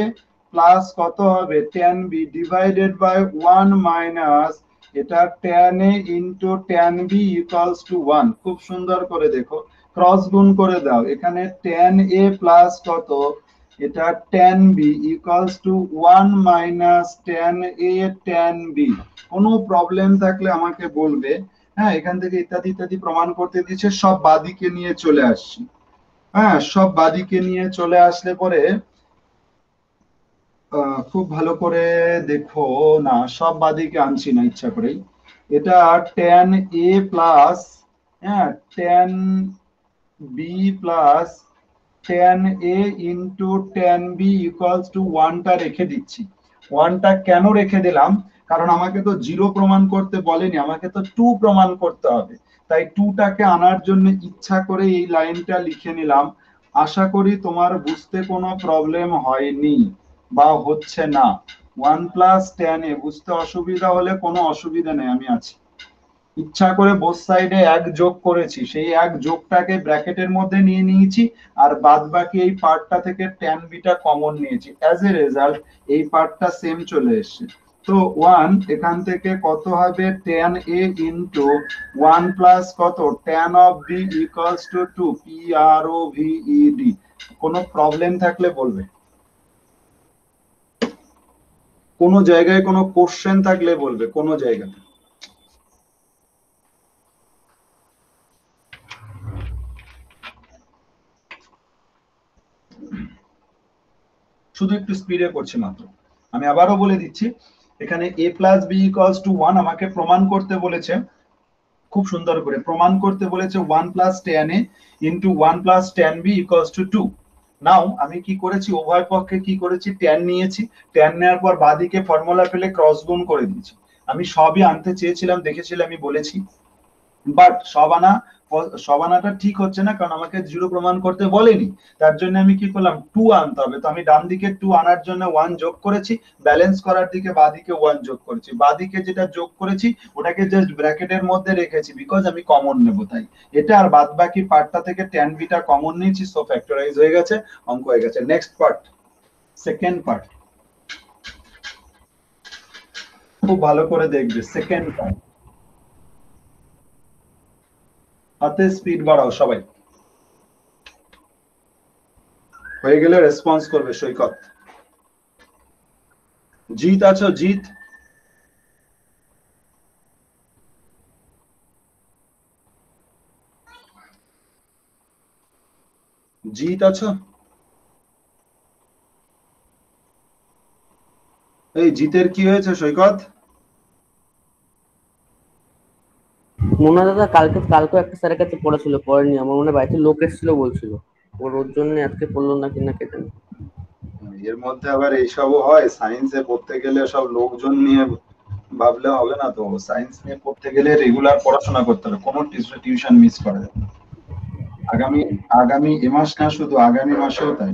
প্লাস কত হবে tan b divided by 1 minus এটা tan a into tan b equals to 1। খুব সুন্দর করে দেখো, ক্রস গুণ করে দাও, এখানে tan a প্লাস কত এটা tan b equals to 1 minus tan a tan b। কোনো প্রবলেম থাকলে আমাকে বলবে। হ্যাঁ, এখান থেকে ইত্যাদি ইত্যাদি প্রমাণ করতে দিচ্ছে, সব বাদিকে নিয়ে চলে আসছি। হ্যাঁ, সব বাদিকে নিয়ে চলে আসলে পরে খুব ভালো করে দেখো, না সব বাদিকে আনছি না ইচ্ছা করেই, এটা tan a প্লাস, হ্যাঁ tan b plus tan a into tan b equals to 1টা রেখে দিচ্ছি। 1টা কেন রেখে দিলাম, কারণ আমাকে তো 0 প্রমাণ করতে বলেনি, আমাকে তো 2 প্রমাণ করতে হবে, তাই 2টাকে আনার জন্য ইচ্ছা করে এই লাইনটা লিখে নিলাম। আশা করি তোমার বুঝতে কোনো প্রবলেম হয়নি বা হচ্ছে না। 1 প্লাস tan a বুঝতে অসুবিধা হলে কোনো অসুবিধা নেই, আমি আছি। ইচ্ছা করে বোথ সাইডে এক যোগ করেছি, সেই এক যোগটাকে ব্র্যাকেটের মধ্যে নিয়ে নিয়েছি, আর বাদ বাকি এই পার্টটা থেকে tan বিটা কমন নিয়েছি, অ্যাজ এ রেজাল্ট এই পার্টটা সেম চলে এসেছে। তো 1 এখান থেকে কত হবে tan a ইনটু 1 প্লাস কত tan of b equals to 2 p r o v e d। কোনো প্রবলেম থাকলে বলবে, কোনো জায়গায় কোনো কোশ্চেন থাকলে বলবে, কোনো জায়গাতে। শুধু একটু স্পিডে করছি মাত্র। আমি আবারও বলে দিচ্ছি, এখানে a plus b equals to 1 আমাকে প্রমাণ করতে বলেছে, খুব সুন্দর করে প্রমাণ করতে বলেছে 1 plus tan a into 1 plus tan b equals to 2। নাও আমি কি করেছি, উভয় পক্ষে কি করেছি, tan নিয়েছি, tan নেওয়ার পর বাদিকে ফর্মুলা পেলে ক্রস গুণ করে দিয়েছি। আমি সবই আনতে চেয়েছিলাম, দেখেছিলাম, আমি বলেছি, বাট সব আনাটা ঠিক হচ্ছে না, কারণ আমাকে 0 প্রমাণ করতে বলেনি। তার জন্য আমি কি করলাম, 2 আনতে হবে। তো আমি ডান দিকে 2 আনার জন্য 1 যোগ করেছি, ব্যালেন্স করার দিকে বাদিকে 1 যোগ করেছি। বাদিকে যেটা যোগ করেছি ওটাকে জাস্ট ব্র্যাকেটের মধ্যে রেখেছি, বিকজ আমি কমন নেব তাই। এটা আর বাদ বাকি পার্টটা থেকে tan বিটা কমন নিয়েছি, সো ফ্যাক্টরাইজ হয়ে গেছে, অঙ্ক হয়ে গেছে। নেক্সট পার্ট, সেকেন্ড পার্ট, খুব ভালো করে দেখবে সেকেন্ড পার্ট। হাতে স্পিড বাড়াও সবাই, হয়ে গেলে রেসপন্স করবে। সৈকত, জিত আছো? জিত, জিত আছো? এই জিতের কি হয়েছে সৈকত? মনে হয় দাদা কালকে একটা স্যারের কাছে পড়েছিল, পড়েনি, আমার মনে হয় বাড়িতে লোক এসেছিল বলছিল, ওর জন্য আজকে পড়লো না কিনা কে জানে। এর মধ্যে আবার এইসবও হয়, সায়েন্সে পড়তে গেলে সব লোকজন নিয়ে ভাবলে হবে না তো। সায়েন্স নিয়ে পড়তে গেলে রেগুলার পড়াশোনা করতে হবে, কোনো টিউশন মিস করা যাবে না। আগামী আগামী এ মাস না, শুধু আগামী মাসেও তাই,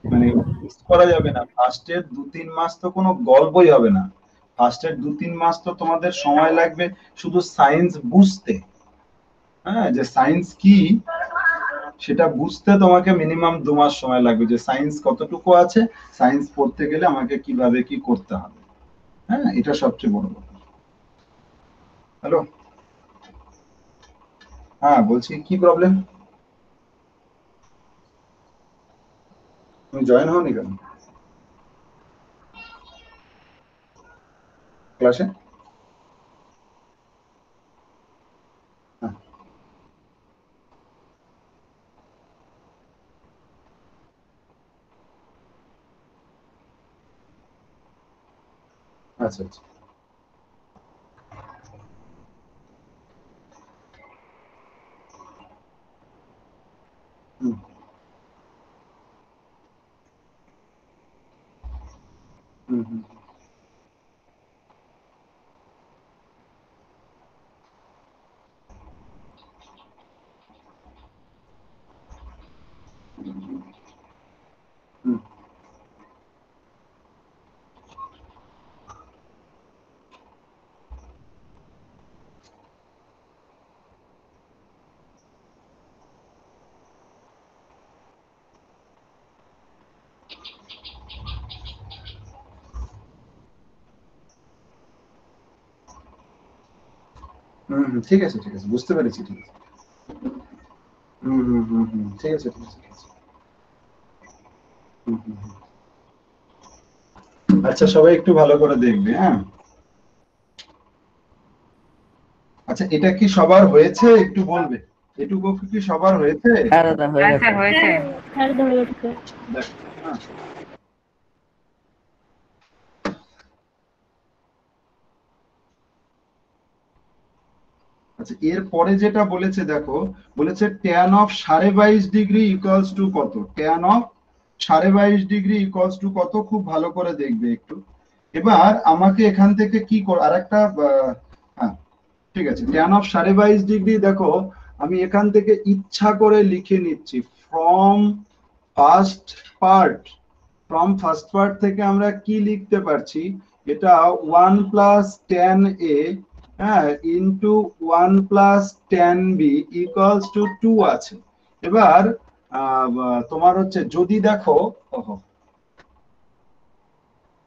মানে মিস করা যাবে না। ফার্স্টের 2-3 মাস তো কোনো গল্পই হবে না। ফার্স্টের 2-3 মাস তো তোমাদের সময় লাগবে শুধু সায়েন্স বুঝতে। হ্যাঁ, যে সায়েন্স কি সেটা বুঝতে তোমাকে মিনিমাম 2 মাস সময় লাগবে, যে সায়েন্স কতটুকু আছে, সায়েন্স পড়তে গেলে আমাকে কিভাবে কি করতে হবে। হ্যাঁ, এটা সবচেয়ে বড় কথা। হ্যালো, হ্যাঁ বলছি, কি প্রবলেম? তুমি জয়েন হওনি কেন ক্লাসে? আচ্ছা আচ্ছা হুম হুম হুম হুম ঠিক আছে ঠিক আছে, বুঝতে পেরেছি, ঠিক আছে। ঠিক আছে ঠিক আছে ঠিক আছে। হুম, হুম, হুম। আচ্ছা সবাই একটু ভালো করে দেখবে, হ্যাঁ। আচ্ছা এটা কি সবার হয়েছে একটু বলবে, এটুকু কি সবার হয়েছে? হ্যাঁ দাদা হয়ে হ্যাঁ গেছে। স্যার হয়েছে। হ্যাঁ ধরে গেছে। দেখো, হ্যাঁ। আচ্ছা এর পরে যেটা বলেছে দেখো, বলেছে tan of 22.5 degree equals to কত, tan of 22.5 degree equals to কত, খুব ভালো করে দেখবে একটু। এবার আমাকে এখান থেকে কি আরেকটা হ্যাঁ ঠিক আছে, tan অফ 22.5 ডিগ্রি দেখো, আমি এখান থেকে ইচ্ছা করে লিখে নিচ্ছি ফ্রম ফার্স্ট পার্ট, থেকে আমরা কি লিখতে পারছি, এটা 1 প্লাস tan a, হ্যাঁ, into 1 plus tan b equals to 2 আছে। এবার তোমার হচ্ছে যদি দেখো,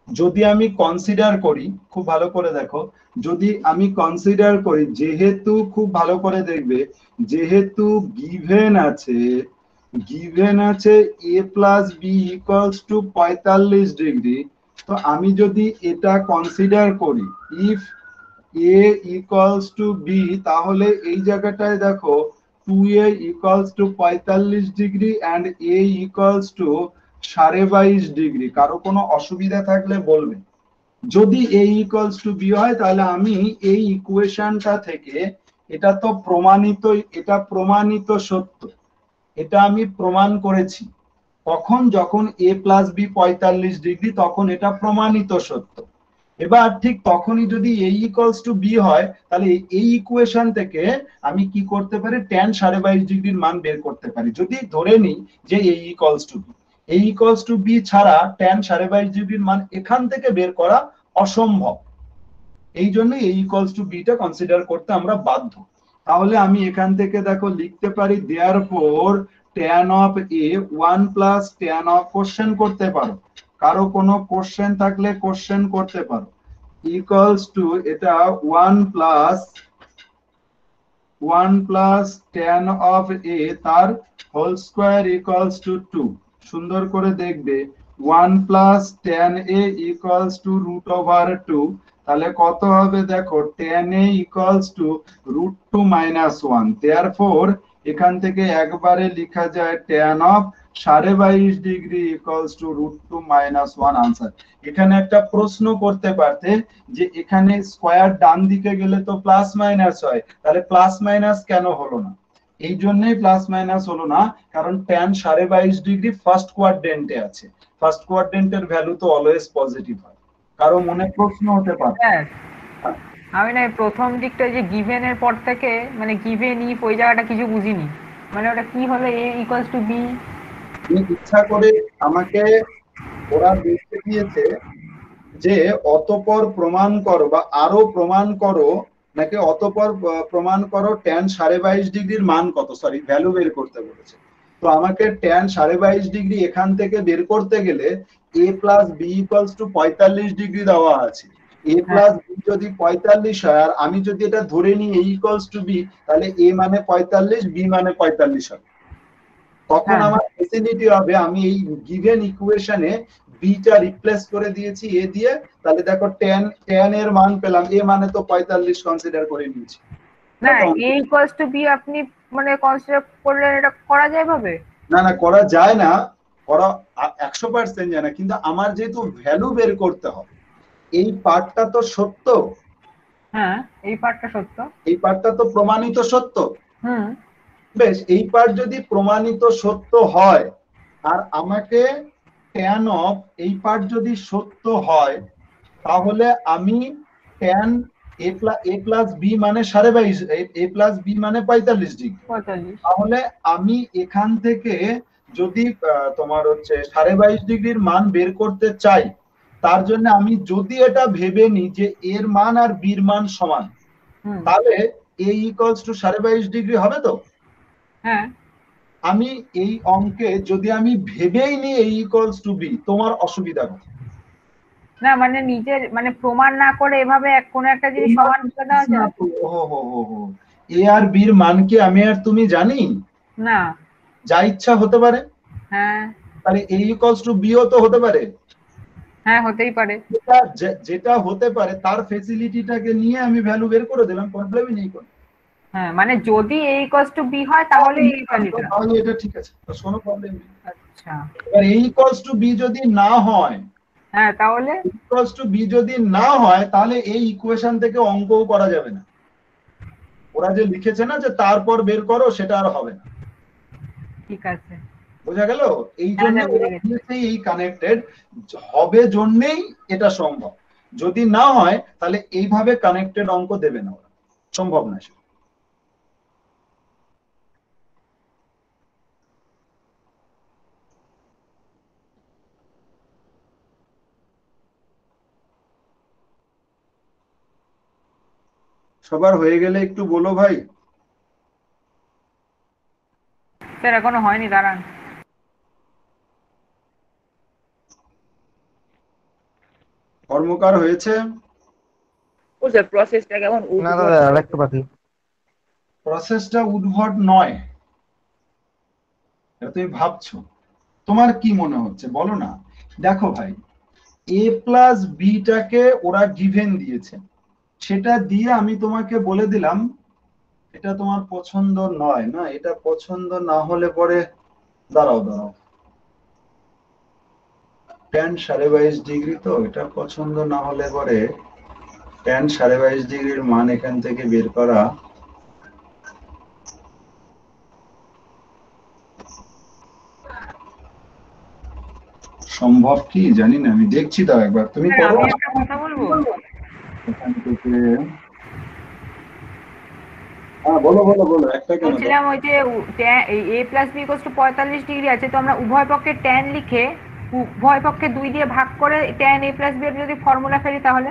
যদি আমি কনসিডার করি, খুব ভালো করে দেখো, যদি আমি কনসিডার করি, যেহেতু খুব ভালো করে দেখবে, যেহেতু গিভেন আছে a plus B equals to 45 degree, তো আমি যদি এটা কনসিডার করি, if a equals to B, তাহলে এই জায়গাটায় দেখো 2a equals to 45 degree and a equals to 22.5 degree. কারো কোনো অসুবিধা থাকলে বলবে। যদি a ইকুয়ালস টু বি হয় তাহলে আমি এই ইকুয়েশনটা থেকে, এটা তো প্রমাণিত, এটা প্রমাণিত সত্য, এটা আমি প্রমাণ করেছি। কখন, যখন a প্লাস বি 45 ডিগ্রি, তখন এটা প্রমাণিত সত্য। এবার ঠিক তখনই যদি a ইকুয়ালস টু বি হয়, তাহলে এই ইকুয়েশন থেকে আমি কি করতে পারি, tan 22.5 ডিগ্রির মান বের করতে পারি। যদি ধরে নিই যে a equals to B, a equals to B ছাড়া tan 22.5 ডিগ্রির মান এখান থেকে বের করা অসম্ভব। এই জন্য a ইকুয়ালস টু বি টা কনসিডার করতে আমরা বাধ্য। তাহলে আমি এখান থেকে দেখো লিখতে পারি therefore tan of a 1 plus tan of, question করতে পারো, কারো কোনো কোশ্চেন থাকলে কোশ্চেন করতে পারো, ইকুয়ালস টু এটা 1 প্লাস tan অফ a তার হোল স্কয়ার ইকুয়ালস টু 2। সুন্দর করে দেখবে 1 plus tan a equals to root over 2, তাহলে কত হবে দেখো, tan a equals to root 2 minus 1। Therefore এখান থেকে একবারে লেখা যায় tan of 22.5 degree equals to root 2 minus 1 answer. এখানে একটা প্রশ্ন করতে পারতে যে এখানে স্কয়ার ডান দিকে গেলে তো প্লাস মাইনাস হয়, তাহলে প্লাস মাইনাস কেন হলো না? এই জন্যই প্লাস মাইনাস হলো না, কারণ tan 22.5 ডিগ্রি ফার্স্ট কোয়াড্রেন্টে আছে, ফার্স্ট কোয়াড্রেন্টের ভ্যালু তো অলওয়েজ পজিটিভ হয়। কারো মনে প্রশ্ন হতে পারে? স্যার আমি না প্রথম দিকটা যে গিভেন এর পর থেকে, মানে গিভেন ইফ ওই জায়গাটা কিছু বুঝিনি, মানে ওটা কি হলো a ইকুয়ালস টু বি। ইচ্ছা করে আমাকে ওরা দেখতে দিয়েছে যে অতঃপর প্রমাণ করো বা আরো প্রমাণ করো, নাকি অতঃপর প্রমাণ করো tan 22.5 ডিগ্রির মান কত, সরি ভ্যালু বের করতে বলেছে। তো আমাকে tan 22.5 ডিগ্রি এখান থেকে বের করতে গেলে a plus B equals to 45 degree দেওয়া আছে। a প্লাস বি যদি 45 হয়, আর আমি যদি এটা ধরে নিই a ইকুয়ালস টু বি, তাহলে a মানে 45, b মানে 45 হবে। তখন আমার ফ্যাসিলিটি হবে, আমি এই গিভেন ইকুয়েশনে বি টা রিপ্লেস করে দিয়েছি a দিয়ে, তাহলে দেখো tan এর মান পেলাম, a মানে তো 45 কনসিডার করে নিয়েছি। না a ইকুয়ালস টু বি আপনি মানে কনসিডার করলে এটা করা যায় ভাবে? না না, করা যায় না, করা 100% যায় না, কিন্তু আমার যেহেতু ভ্যালু বের করতে হবে, এই পার্টটা তো সত্য, হ্যাঁ এই পার্টটা সত্য। এই পার্টটা তো প্রমাণিত সত্য। হুম। বেশ, এই পার্ট যদি প্রমাণিত সত্য হয় আর আমাকে ট্যান অফ এই পার্ট যদি সত্য হয়, তাহলে আমি ট্যান এ প্লাস বি মানে 22.5, এ প্লাস বি মানে 45 ডিগ্রি। 45। তাহলে আমি এখান থেকে যদি তোমার হচ্ছে 22.5 ডিগ্রির মান বের করতে চাই, তার জন্য আমি যদি এটা ভেবে নিই যে এর মান আর বির মান সমান, হুম। তাহলে এ ইকুয়ালস টু 22.5 ডিগ্রি হবে তো? হ্যাঁ। আমি এই অঙ্কে যদি আমি ভেবেই নিই এ ইকুয়ালস টু বি, তোমার অসুবিধা কি? না মানে নিজের মানে প্রমাণ না করে এভাবে কোনো একটা জিনিস সমান করে দেওয়া যায়? এ আর বির মান কি আমি আর তুমি জানি? না। যা ইচ্ছা হতে পারে। হ্যাঁ। তাহলে এ ইকুয়ালস টু বিও তো হতে পারে। হ্যাঁ হতেই পারে। যেটা হতে পারে তার ফ্যাসিলিটিটাকে নিয়ে আমি ভ্যালু বের করে দিলাম, প্রবলেমই নেই কোনো। হ্যাঁ মানে যদি a ইকুয়ালস টু বি হয় তাহলে এই ভ্যালুটা। তাহলে এটা ঠিক আছে, কোনো প্রবলেম নেই। আচ্ছা। এবার a ইকুয়ালস টু বি যদি না হয়, হ্যাঁ তাহলে ইকুয়ালস টু বি যদি না হয়, তাহলে এই ইকুয়েশন থেকে অঙ্কও করা যাবে না। ওরা যে লিখেছে না যে তারপর বের করো, সেটা আর হবে না। ঠিক আছে। বোঝা গেল? এই হ্যাঁ, জন্য হ্যাঁ, বুঝে গেছি। এই কানেক্টেড হবে জন্যই এটা সম্ভব। যদি না হয় তাহলে এইভাবে কানেক্টেড অঙ্ক দেবে না, ওরা সম্ভব না সেটা। সবার হয়ে গেলে একটু বলো ভাই। স্যার এখনো হয়নি, দাঁড়ান। কর্মকার হয়েছে? ও স্যার প্রসেসটা কেমন না উদ্ভট দাদা আরেকটু বাকি। প্রসেসটা উদ্ভট নয়, এটা তুমি ভাবছো। তোমার কি মনে হচ্ছে বলো না। দেখো ভাই, এ প্লাস বিটাকে ওরা গিভেন দিয়েছে, সেটা দিয়ে আমি তোমাকে বলে দিলাম এটা তোমার পছন্দ নয়। না, এটা পছন্দ না হলে পরে দাঁড়াও দাঁড়াও, ট্যান 22.5 ডিগ্রি, তো এটা পছন্দ না হলে পরে ট্যান 22.5 ডিগ্রির মান এখান থেকে বের করা সম্ভব কি জানি না, আমি দেখছি। দাও একবার তুমি স্যার করো আমি একটা কথা বলবো। এখান থেকে। হ্যাঁ বলো বলো বলো, একটা কেন? বলছিলাম ওই যে a plus B equals to 45 degree আছে, তো আমরা উভয় পক্ষে ট্যান লিখে উভয় পক্ষে 2 দিয়ে ভাগ করে ট্যান a প্লাস বি এর যদি ফর্মুলা ফেলি তাহলে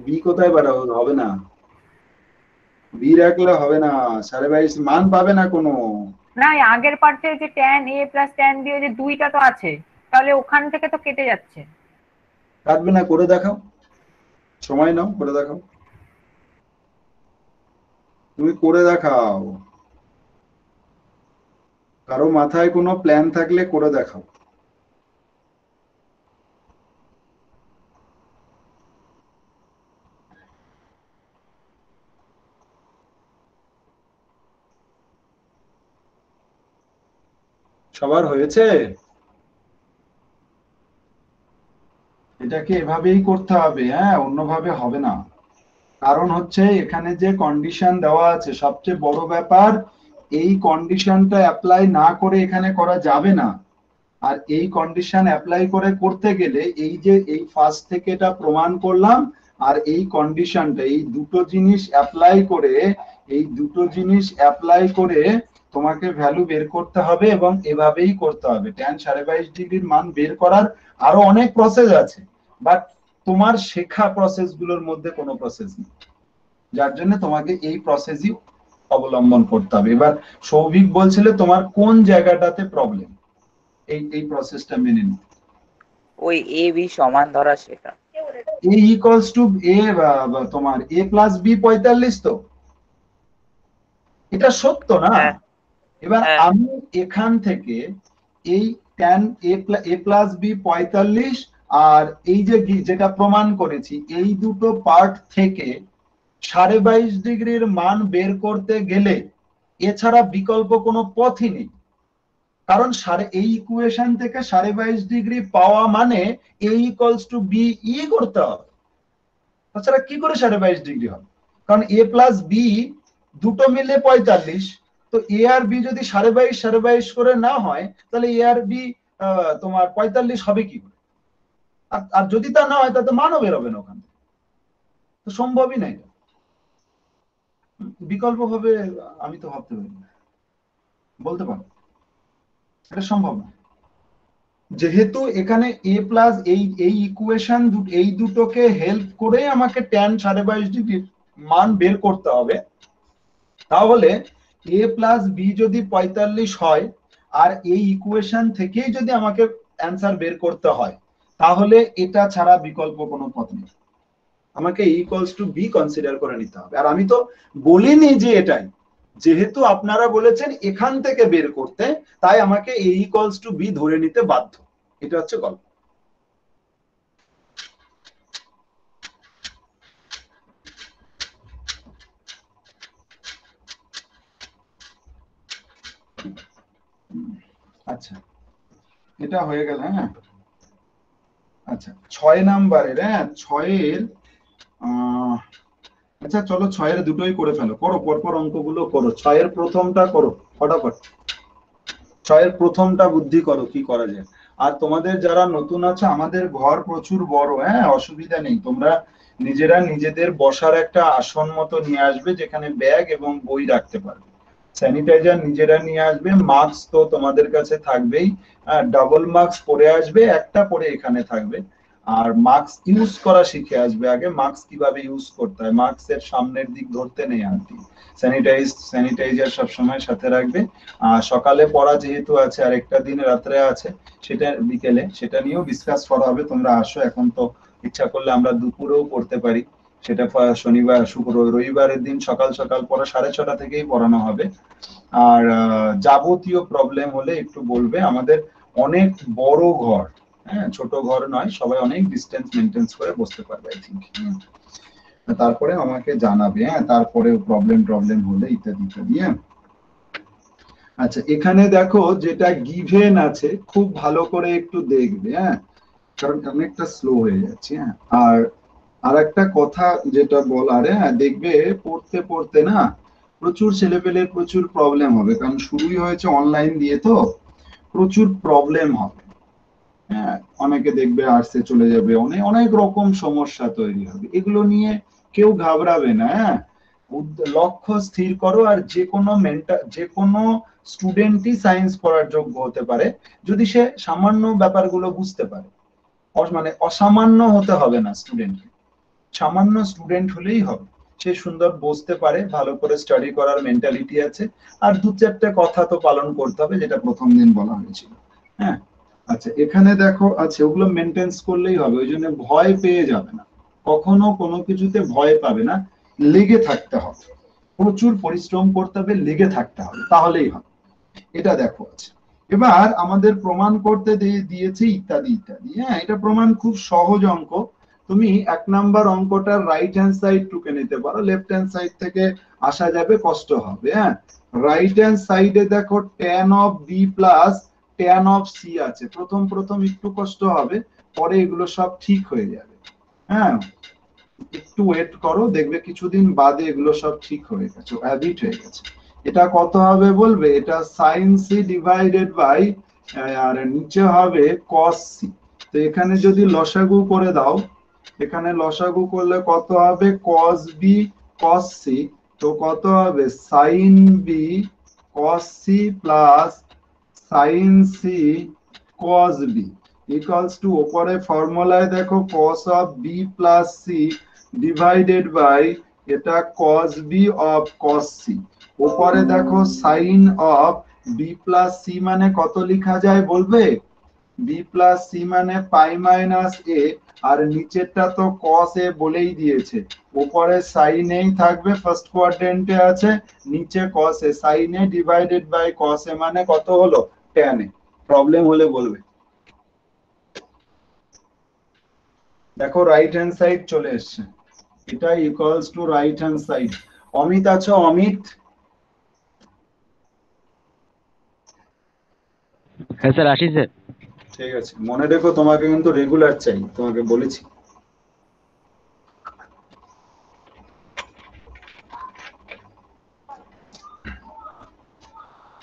বি কোথায় পাঠাবো? হবে না, বি রাখলে হবে না, 22.5 মান পাবে না কোনো। না এই আগের পার্টে যে tan a plus tan B যে দুইটা তো আছে, তাহলে ওখান থেকে তো কেটে যাচ্ছে। কাটবে না, করে দেখাও, সময় নাও, করে দেখাও, তুমি করে দেখাও। কারো মাথায় কোনো প্ল্যান থাকলে করে দেখাও। সবার হয়েছে? এটাকে এভাবেই করতে হবে, হ্যাঁ, অন্যভাবে হবে না। কারণ হচ্ছে এখানে যে কন্ডিশন দেওয়া আছে, সবচেয়ে বড় ব্যাপার এই কন্ডিশনটা অ্যাপ্লাই না করে এখানে করা যাবে না। আর এই কন্ডিশন অ্যাপ্লাই করে করতে গেলে এই যে এই ফার্স্ট থেকে এটা প্রমাণ করলাম, আর এই কন্ডিশনটা, এই দুটো জিনিস অ্যাপ্লাই করে তোমাকে ভ্যালু বের করতে হবে, এবং এভাবেই করতে হবে। ট্যান 22.5 ডিগ্রির মান বের করার আরো অনেক প্রসেস আছে, বাট তোমার শেখা প্রসেস গুলোর মধ্যে কোনো প্রসেস নেই, যার জন্য তোমাকে এই প্রসেসই অবলম্বন করতে হবে। এবার সৌভিক বলছিলে তোমার কোন জায়গাটাতে প্রবলেম, এই প্রসেসটা মেনে নিতে। ওই এ বি সমান ধরা সেটা। এ ইকুয়ালস টু এ, তোমার এ প্লাস বি 45, তো এটা সত্য না? হ্যাঁ। এবার হ্যাঁ। আমি এখান থেকে এই ট্যান এ প্লাস বি 45 আর এই যে যেটা প্রমাণ করেছি, এই দুটো পার্ট থেকে 22.5 ডিগ্রির মান বের করতে গেলে এছাড়া বিকল্প কোনো পথই নেই। কারণ এই ইকুয়েশন থেকে 22.5 ডিগ্রি পাওয়া মানে a ইকুয়ালস টু b ই করতে হবে, তাছাড়া কি করে 22.5 ডিগ্রি হবে? কারণ a প্লাস b দুটো মিলে 45, তো a আর b যদি 22.5 করে না হয় তাহলে a আর b তোমার 45 হবে কি করে? আর যদি তা না হয় তাতে মানও বেরোবে না ওখানে, তো সম্ভবই নাই। বিকল্প ভাবে আমি তো ভাবতে পারি না, বলতে পারো এটা সম্ভব না। যেহেতু এখানে a প্লাস এই ইকুয়েশন এই দুটোকে হেল্প করে আমাকে tan 22.5 ডিগ্রি মান বের করতে হবে, তাহলে a প্লাস b যদি 45 হয় আর এই ইকুয়েশন থেকেই যদি আমাকে অ্যান্সার বের করতে হয়, তাহলে এটা ছাড়া বিকল্প কোনো পথ নেই, আমাকে a equals two b consider করে নিতে হবে। আর আমি তো বলিনি যে এটাই, যেহেতু আপনারা বলেছেন এখান থেকে বের করতে, তাই আমাকে a ইকুয়ালস টু b ধরে নিতে বাধ্য, এটা হচ্ছে গল্প। আচ্ছা, এটা হয়ে গেল। হ্যাঁ, আচ্ছা 6 নাম্বারের, হ্যাঁ 6-এর আচ্ছা চলো 6-এর দুটোই করে ফেলো, করো পরপর অঙ্কগুলো করো। 6-এর প্রথমটা করো ফটাফট, 6-এর প্রথমটা বুদ্ধি করো কি করা যায়। আর তোমাদের যারা নতুন আছে, আমাদের ঘর প্রচুর বড়, হ্যাঁ অসুবিধা নেই, তোমরা নিজেরা নিজেদের বসার একটা আসন মতো নিয়ে আসবে যেখানে ব্যাগ এবং বই রাখতে পারবে, স্যানিটাইজার নিজেরা নিয়ে আসবে, মাস্ক তো তোমাদের কাছে থাকবেই, ডাবল মাস্ক পরে আসবে, একটা পরে এখানে থাকবে। আর মাস্ক ইউজ করা শিখে আসবে, আগে মাস্ক কিভাবে ইউজ করতে হয়, মাস্কের সামনের দিক ধরতে নেই আন্টি, স্যানিটাইজার সবসময় সাথে রাখবে। সকালে পড়া যেহেতু আছে আর একটা দিন রাত্রে আছে, সেটা বিকেলে সেটা নিয়েও ডিসকাস করা হবে, তোমরা আসো। এখন তো ইচ্ছা করলে আমরা দুপুরেও পড়তে পারি, সেটা শনিবার রবিবারের দিন সকাল সকাল পড়া 6:30 থেকেই পড়ানো হবে। আর যাবতীয় প্রবলেম হলে একটু বলবে, আমাদের অনেক বড় ঘর, হ্যাঁ ছোট ঘর নয়, সবাই অনেক ডিস্টেন্স মেনটেন করে বসতে পারবে আই থিঙ্ক। তারপরে আমাকে জানাবে, হ্যাঁ তারপরে প্রবলেম হলে ইত্যাদি ইত্যাদি। আচ্ছা এখানে দেখো যেটা গিভেন আছে, খুব ভালো করে একটু দেখবে, হ্যাঁ কারণ অনেকটা স্লো হয়ে যাচ্ছে। হ্যাঁ আর একটা কথা যেটা বলার, হ্যাঁ দেখবে পড়তে পড়তে না প্রচুর ছেলেপেলের প্রচুর প্রবলেম হবে, কারণ শুরুই হয়েছে অনলাইন দিয়ে, তো প্রচুর প্রবলেম হবে। হ্যাঁ অনেকে দেখবে আর্টসে চলে যাবে, অনেক অনেক রকম সমস্যা তৈরি হবে, এগুলো নিয়ে কেউ ঘাবড়াবে না। হ্যাঁ লক্ষ্য স্থির করো, আর যে কোনো স্টুডেন্টই সায়েন্স পড়ার যোগ্য হতে পারে যদি সে সামান্য ব্যাপারগুলো বুঝতে পারে, মানে অসামান্য হতে হবে না স্টুডেন্টকে, সামান্য স্টুডেন্ট হলেই হবে, সে সুন্দর বসতে পারে, ভালো করে স্টাডি করার মেন্টালিটি আছে, আর 2-4টে কথা তো পালন করতে হবে যেটা প্রথম দিন বলা হয়েছিল। হ্যাঁ আচ্ছা এখানে দেখো আছে, ওগুলো মেনটেন্স করলেই হবে, ওই জন্য ভয় পেয়ে যাবে না, কখনো কোনো কিছুতে ভয় পাবে না, লেগে থাকতে হবে, প্রচুর পরিশ্রম করতে হবে, লেগে থাকতে হবে, তাহলেই হবে। এটা দেখো আছে। এবার আমাদের প্রমাণ করতে দিয়েছে ইত্যাদি ইত্যাদি। হ্যাঁ এটা প্রমাণ খুব সহজ অঙ্ক, তুমি 1 নাম্বার অঙ্কটার রাইট হ্যান্ড সাইড টুকে নিতে পারো, লেফট হ্যান্ড সাইড থেকে আসা যাবে, কষ্ট হবে। হ্যাঁ রাইট হ্যান্ড সাইডে দেখো tan of b plus tan of c আছে, প্রথম একটু কষ্ট হবে, পরে এগুলো সব ঠিক হয়ে যাবে। হ্যাঁ একটু ওয়েট করো, দেখবে কিছুদিন বাদে এগুলো সব ঠিক হয়ে গেছে, হ্যাবিট হয়ে গেছে। এটা কত হবে বলবে, এটা sin c ডিভাইডেড বাই, আর নিচে হবে cos c। তো এখানে যদি লসাগু করে দাও, এখানে লসাগু করলে কত হবে, cos b cos c, তো কত হবে sin b cos c plus sin c cos b equals to, উপরে ফর্মুলায় দেখো cos of b plus c divided by এটা cos b of cos c, উপরে দেখো sin of b plus c মানে কত লেখা যায় বলবে, b plus c মানে পাই মাইনাস a, আর নিচেরটা তো cos a বলেই দিয়েছে, উপরে sin a থাকবে, ফার্স্ট কোয়াড্রেন্টে আছে, নিচে cos a, sin a divided by cos a মানে কত হলো tan a। প্রবলেম হলে বলবে। দেখো রাইট হ্যান্ড সাইড চলে এসছে, এটা equals to right hand side. Amit আছো? অমিত হ্যাঁ স্যার আসি স্যার। ঠিক আছে, মনে রেখো তোমাকে কিন্তু রেগুলার চাই, তোমাকে বলেছি।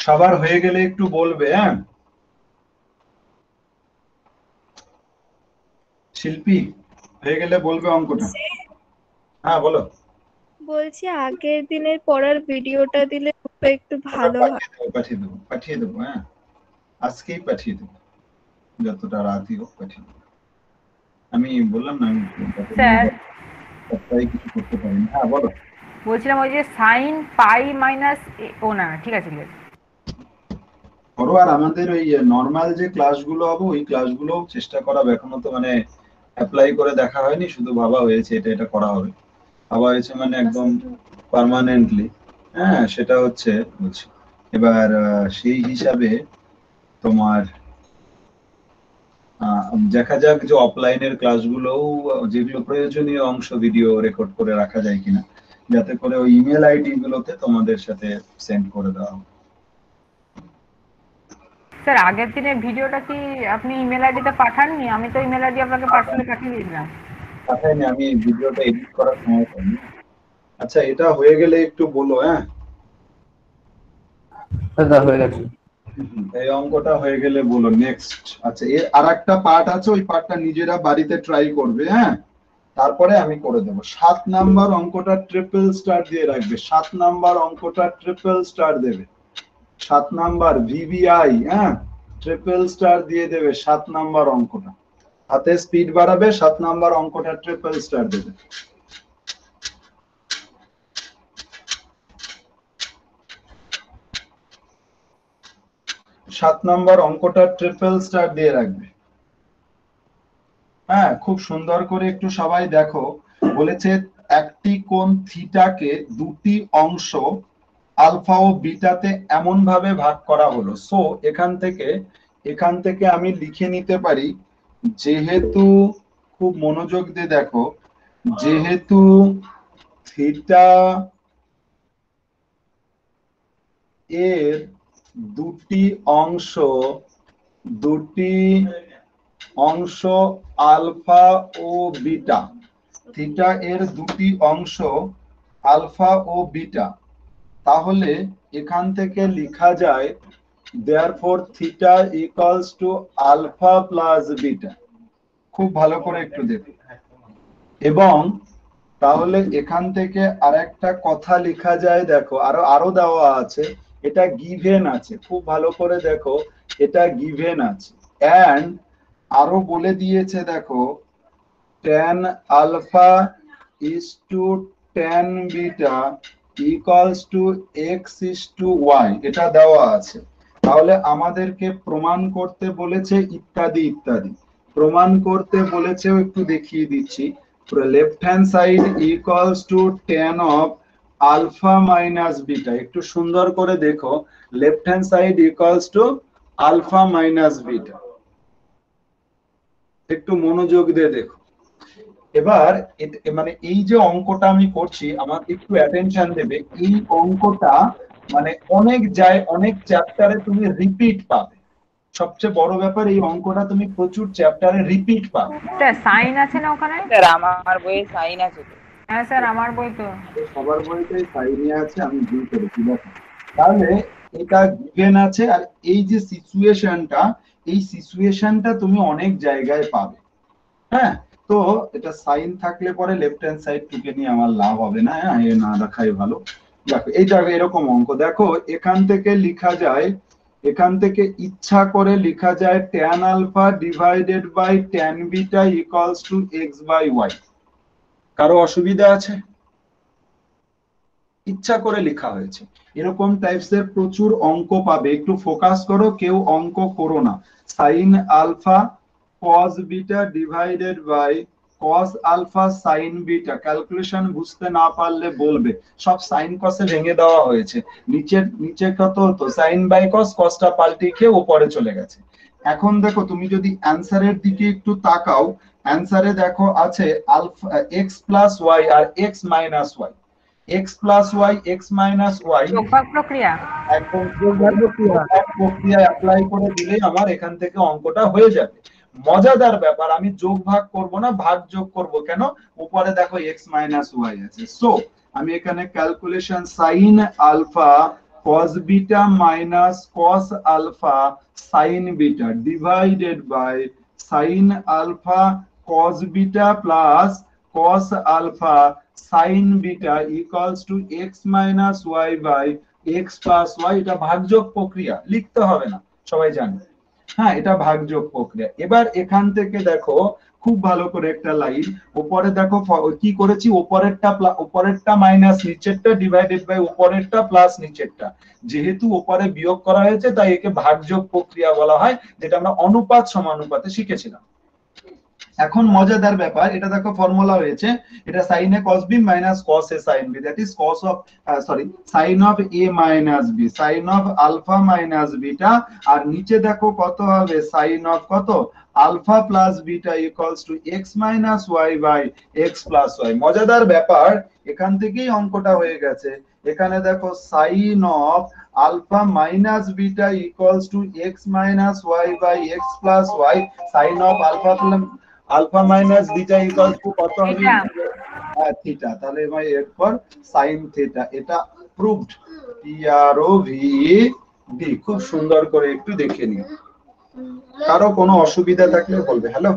সবার হয়ে গেলে একটু বলবে। হ্যাঁ শিল্পী, হয়ে গেলে বলবে অঙ্কটা। হ্যাঁ বলো। বলছি আগের দিনের পড়ার ভিডিওটা দিলে একটু ভালো হয়। পাঠিয়ে দেবো পাঠিয়ে দেবো, হ্যাঁ আজকেই পাঠিয়ে দেবো, যতটা রাতই হোক পাঠিয়ে দেবো। আমি বললাম না আমি স্যার সপ্তাহে কিছু করতে পারি না। হ্যাঁ বলো। বলছিলাম ওই যে সাইন পাই মাইনাস, ও না ঠিক আছে ঠিক আছে। করো, আর আমাদের ওই নর্মাল যে ক্লাসগুলো হবে ওই ক্লাসগুলো চেষ্টা করা, এখনো তো মানে অ্যাপ্লাই করে দেখা হয়নি, শুধু ভাবা হয়েছে এটা এটা করা হবে, ভাবা হয়েছে মানে একদম পার্মানেন্টলি। হ্যাঁ সেটা হচ্ছে বলছি। এবার সেই হিসাবে তোমার দেখা যাক যে অফলাইনের ক্লাসগুলোও যেগুলো প্রয়োজনীয় অংশ ভিডিও রেকর্ড করে রাখা যায় কিনা, যাতে করে ওই ইমেল আইডি গুলোতে তোমাদের সাথে সেন্ড করে দেওয়া হবে। স্যার আগের দিনের ভিডিওটা কি আপনি ইমেল আইডিতে পাঠাননি? আমি তো ইমেল আইডি আপনাকে পার্সোনালি পাঠিয়ে দিয়েছিলাম। পাঠাইনি, আমি ভিডিওটা এডিট করার সময় পাইনি। আচ্ছা এটা হয়ে গেলে একটু বলো। হ্যাঁ দাদা হয়ে গেছে। এই অঙ্কটা হয়ে গেলে বলো নেক্সট। আচ্ছা এর আরেকটা পার্ট আছে, ওই পার্টটা নিজেরা বাড়িতে ট্রাই করবে। হ্যাঁ তারপরে আমি করে দেবো। 7 নাম্বার অঙ্কটা ট্রিপল স্টার দিয়ে রাখবে, 7 নাম্বার অঙ্কটা ট্রিপল স্টার দেবে। 7 নাম্বার ভিভিআই, হ্যাঁ ট্রিপল স্টার দিয়ে দেবে 7 নাম্বার অঙ্কটা। হাতে স্পিড বাড়াবে, 7 নাম্বার অঙ্কটা ট্রিপল স্টার দেবে। সাত নাম্বার অঙ্কটা ট্রিপল স্টার দিয়ে রাখবে। হ্যাঁ খুব সুন্দর করে একটু সবাই দেখো। বলেছে একটি কোণ থিটাকে দুটি অংশ আলফা ও বিটাতে এমন ভাবে ভাগ করা হলো। সো এখান থেকে আমি লিখে নিতে পারি, যেহেতু, খুব মনোযোগ দিয়ে দেখো, যেহেতু থিটা এর দুটি অংশ আলফা ও বিটা, থিটা এর দুটি অংশ আলফা ও বিটা, তাহলে এখান থেকে লেখা যায় therefore theta equals to alpha plus beta. খুব ভালো করে একটু দেখো। এবং তাহলে এখান থেকে আরেকটা কথা লেখা যায়, দেখো আরো দেওয়া আছে, এটা গিভেন আছে, খুব ভালো করে দেখো, এটা গিভেন আছে। এন্ড আরো বলে দিয়েছে দেখো, tan alpha is to tan beta equals to x is to y, এটা দেওয়া আছে। তাহলে আমাদেরকে প্রমাণ করতে বলেছে ইত্যাদি ইত্যাদি, প্রমাণ করতে বলেছে একটু দেখিয়ে দিচ্ছি। Left hand side equals to tan of alpha minus beta, একটু সুন্দর করে দেখো, left hand side equals to alpha minus beta, একটু মনোযোগ দিয়ে দেখো। এবার মানে এই যে অঙ্কটা আমি করছি, আমার একটু অ্যাটেনশন দেবে। এই অঙ্কটা মানে অনেক চ্যাপ্টারে তুমি রিপিট পাবে। সবচেয়ে বড় ব্যাপার, এই অঙ্কটা তুমি প্রচুর চ্যাপ্টারে রিপিট পাবে। স্যার সাইন আছে না ওখানে? স্যার আমার বইয়ে সাইন আছে তো। হ্যাঁ স্যার আমার বই তো। সবার বইতেই সাইনে আছে, আমি ভুল করেছি দেখো। তাহলে এটা গিভেন আছে, আর এই যে সিচুয়েশনটা, এই সিচুয়েশনটা তুমি অনেক জায়গায় পাবে। হ্যাঁ তো এটা সাইন থাকলে পরে লেফট হ্যান্ড সাইড টুকে নিয়ে আমার লাভ হবে না, হ্যাঁ এ না রাখাই ভালো। দেখো এই জায়গায় এরকম অঙ্ক, দেখো এখান থেকে লেখা যায়, এখান থেকে ইচ্ছা করে লেখা যায় tan alpha divided by tan beta equals to x by y। কারো অসুবিধা আছে? ইচ্ছা করে লেখা হয়েছে। এরকম টাইপস এর প্রচুর অঙ্ক পাবে, একটু ফোকাস করো, কেউ অঙ্ক করো না। Sine alpha cos beta divided by cos alpha sin beta, calculation বুঝতে না পারলে বলবে, সব সাইন কসে ভেঙে দেওয়া হয়েছে। নিচে কত হতো, সাইন বাই কস, কসটা পাল্টে খেয়ে উপরে চলে গেছে। এখন দেখো তুমি যদি অ্যানসারের দিকে একটু তাকাও, অ্যানসারে দেখো আছে আলফা x প্লাস y আর x minus y। x plus y x minus y যোগভাগ প্রক্রিয়া। একদম প্রক্রিয়া অ্যাপ্লাই করে দিলেই আমার এখান থেকে অঙ্কটা হয়ে যাবে। মজাদার ব্যাপার, আমি যোগ ভাগ করব না, ভাগ যোগ করব। কেন? উপরে দেখো x মাইনাস y আছে। সো আমি এখানে calculation sin alpha cos beta minus cos alpha sin beta divided by sin alpha cos beta plus cos alpha sin beta equals to x minus y by x plus y। এটা ভাগযোগ প্রক্রিয়া, লিখতে হবে না, সবাই জানে। হ্যাঁ, এটা ভাগযোগ প্রক্রিয়া। এবার এখান থেকে দেখো খুব ভালো করে একটা লাইন, উপরে দেখো কি করেছি, উপরেরটা মাইনাস নিচেরটা ডিভাইডেড বাই উপরেরটা প্লাস নিচেরটা। যেহেতু উপরে বিয়োগ করা হয়েছে তাই একে ভাগযোগ প্রক্রিয়া বলা হয়, যেটা আমরা অনুপাত সমানুপাতে শিখেছিলাম। এখন মজাদার ব্যাপার, এটা দেখো ফর্মুলা হয়েছে, এটা sin a cos b minus cos a sin b, that is cos of sin of a minus b, sin of alpha minus beta, আর নিচে দেখো কত হবে, sin of কত alpha plus beta equals to x minus y by x plus y। মজাদার ব্যাপার, এখান থেকেই অঙ্কটা হয়ে গেছে। এখানে দেখো sin of alpha minus beta equals to x minus y by x plus y, sin of alpha minus beta equals to কত হবে, থিটা। তাহলে ভাই এরপর sin থিটা, এটা প্রুভড, PROVED। খুব সুন্দর করে একটু দেখে নিও, কারো কোনো অসুবিধা থাকলে বলবে। হ্যালো,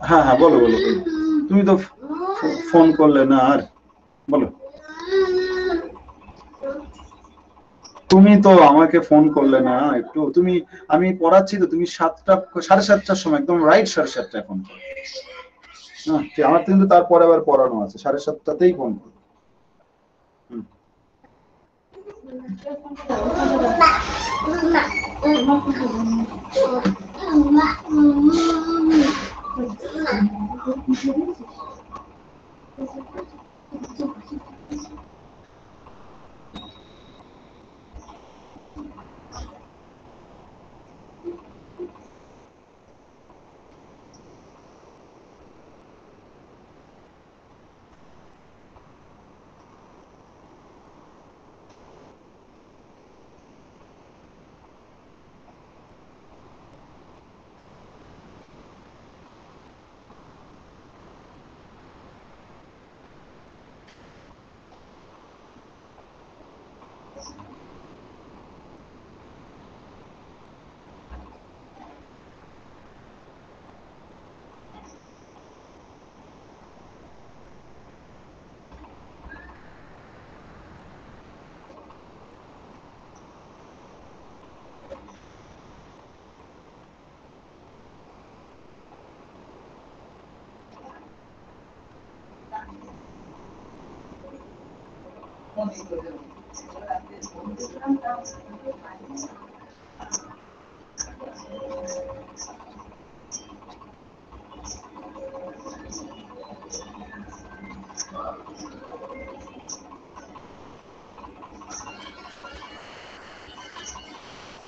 হ্যাঁ হ্যাঁ বলো বলো, তুমি তো ফোন করলে না, আর বলো। তুমি তো আমাকে ফোন করলে না একটু, তুমি, আমি পড়াচ্ছি তো, তুমি 7:30টার সময়, একদম রাইট 7:30টায় ফোন করো। আমার কিন্তু তারপরে আবার পড়ানো আছে, 7:30টাতেই ফোন করো।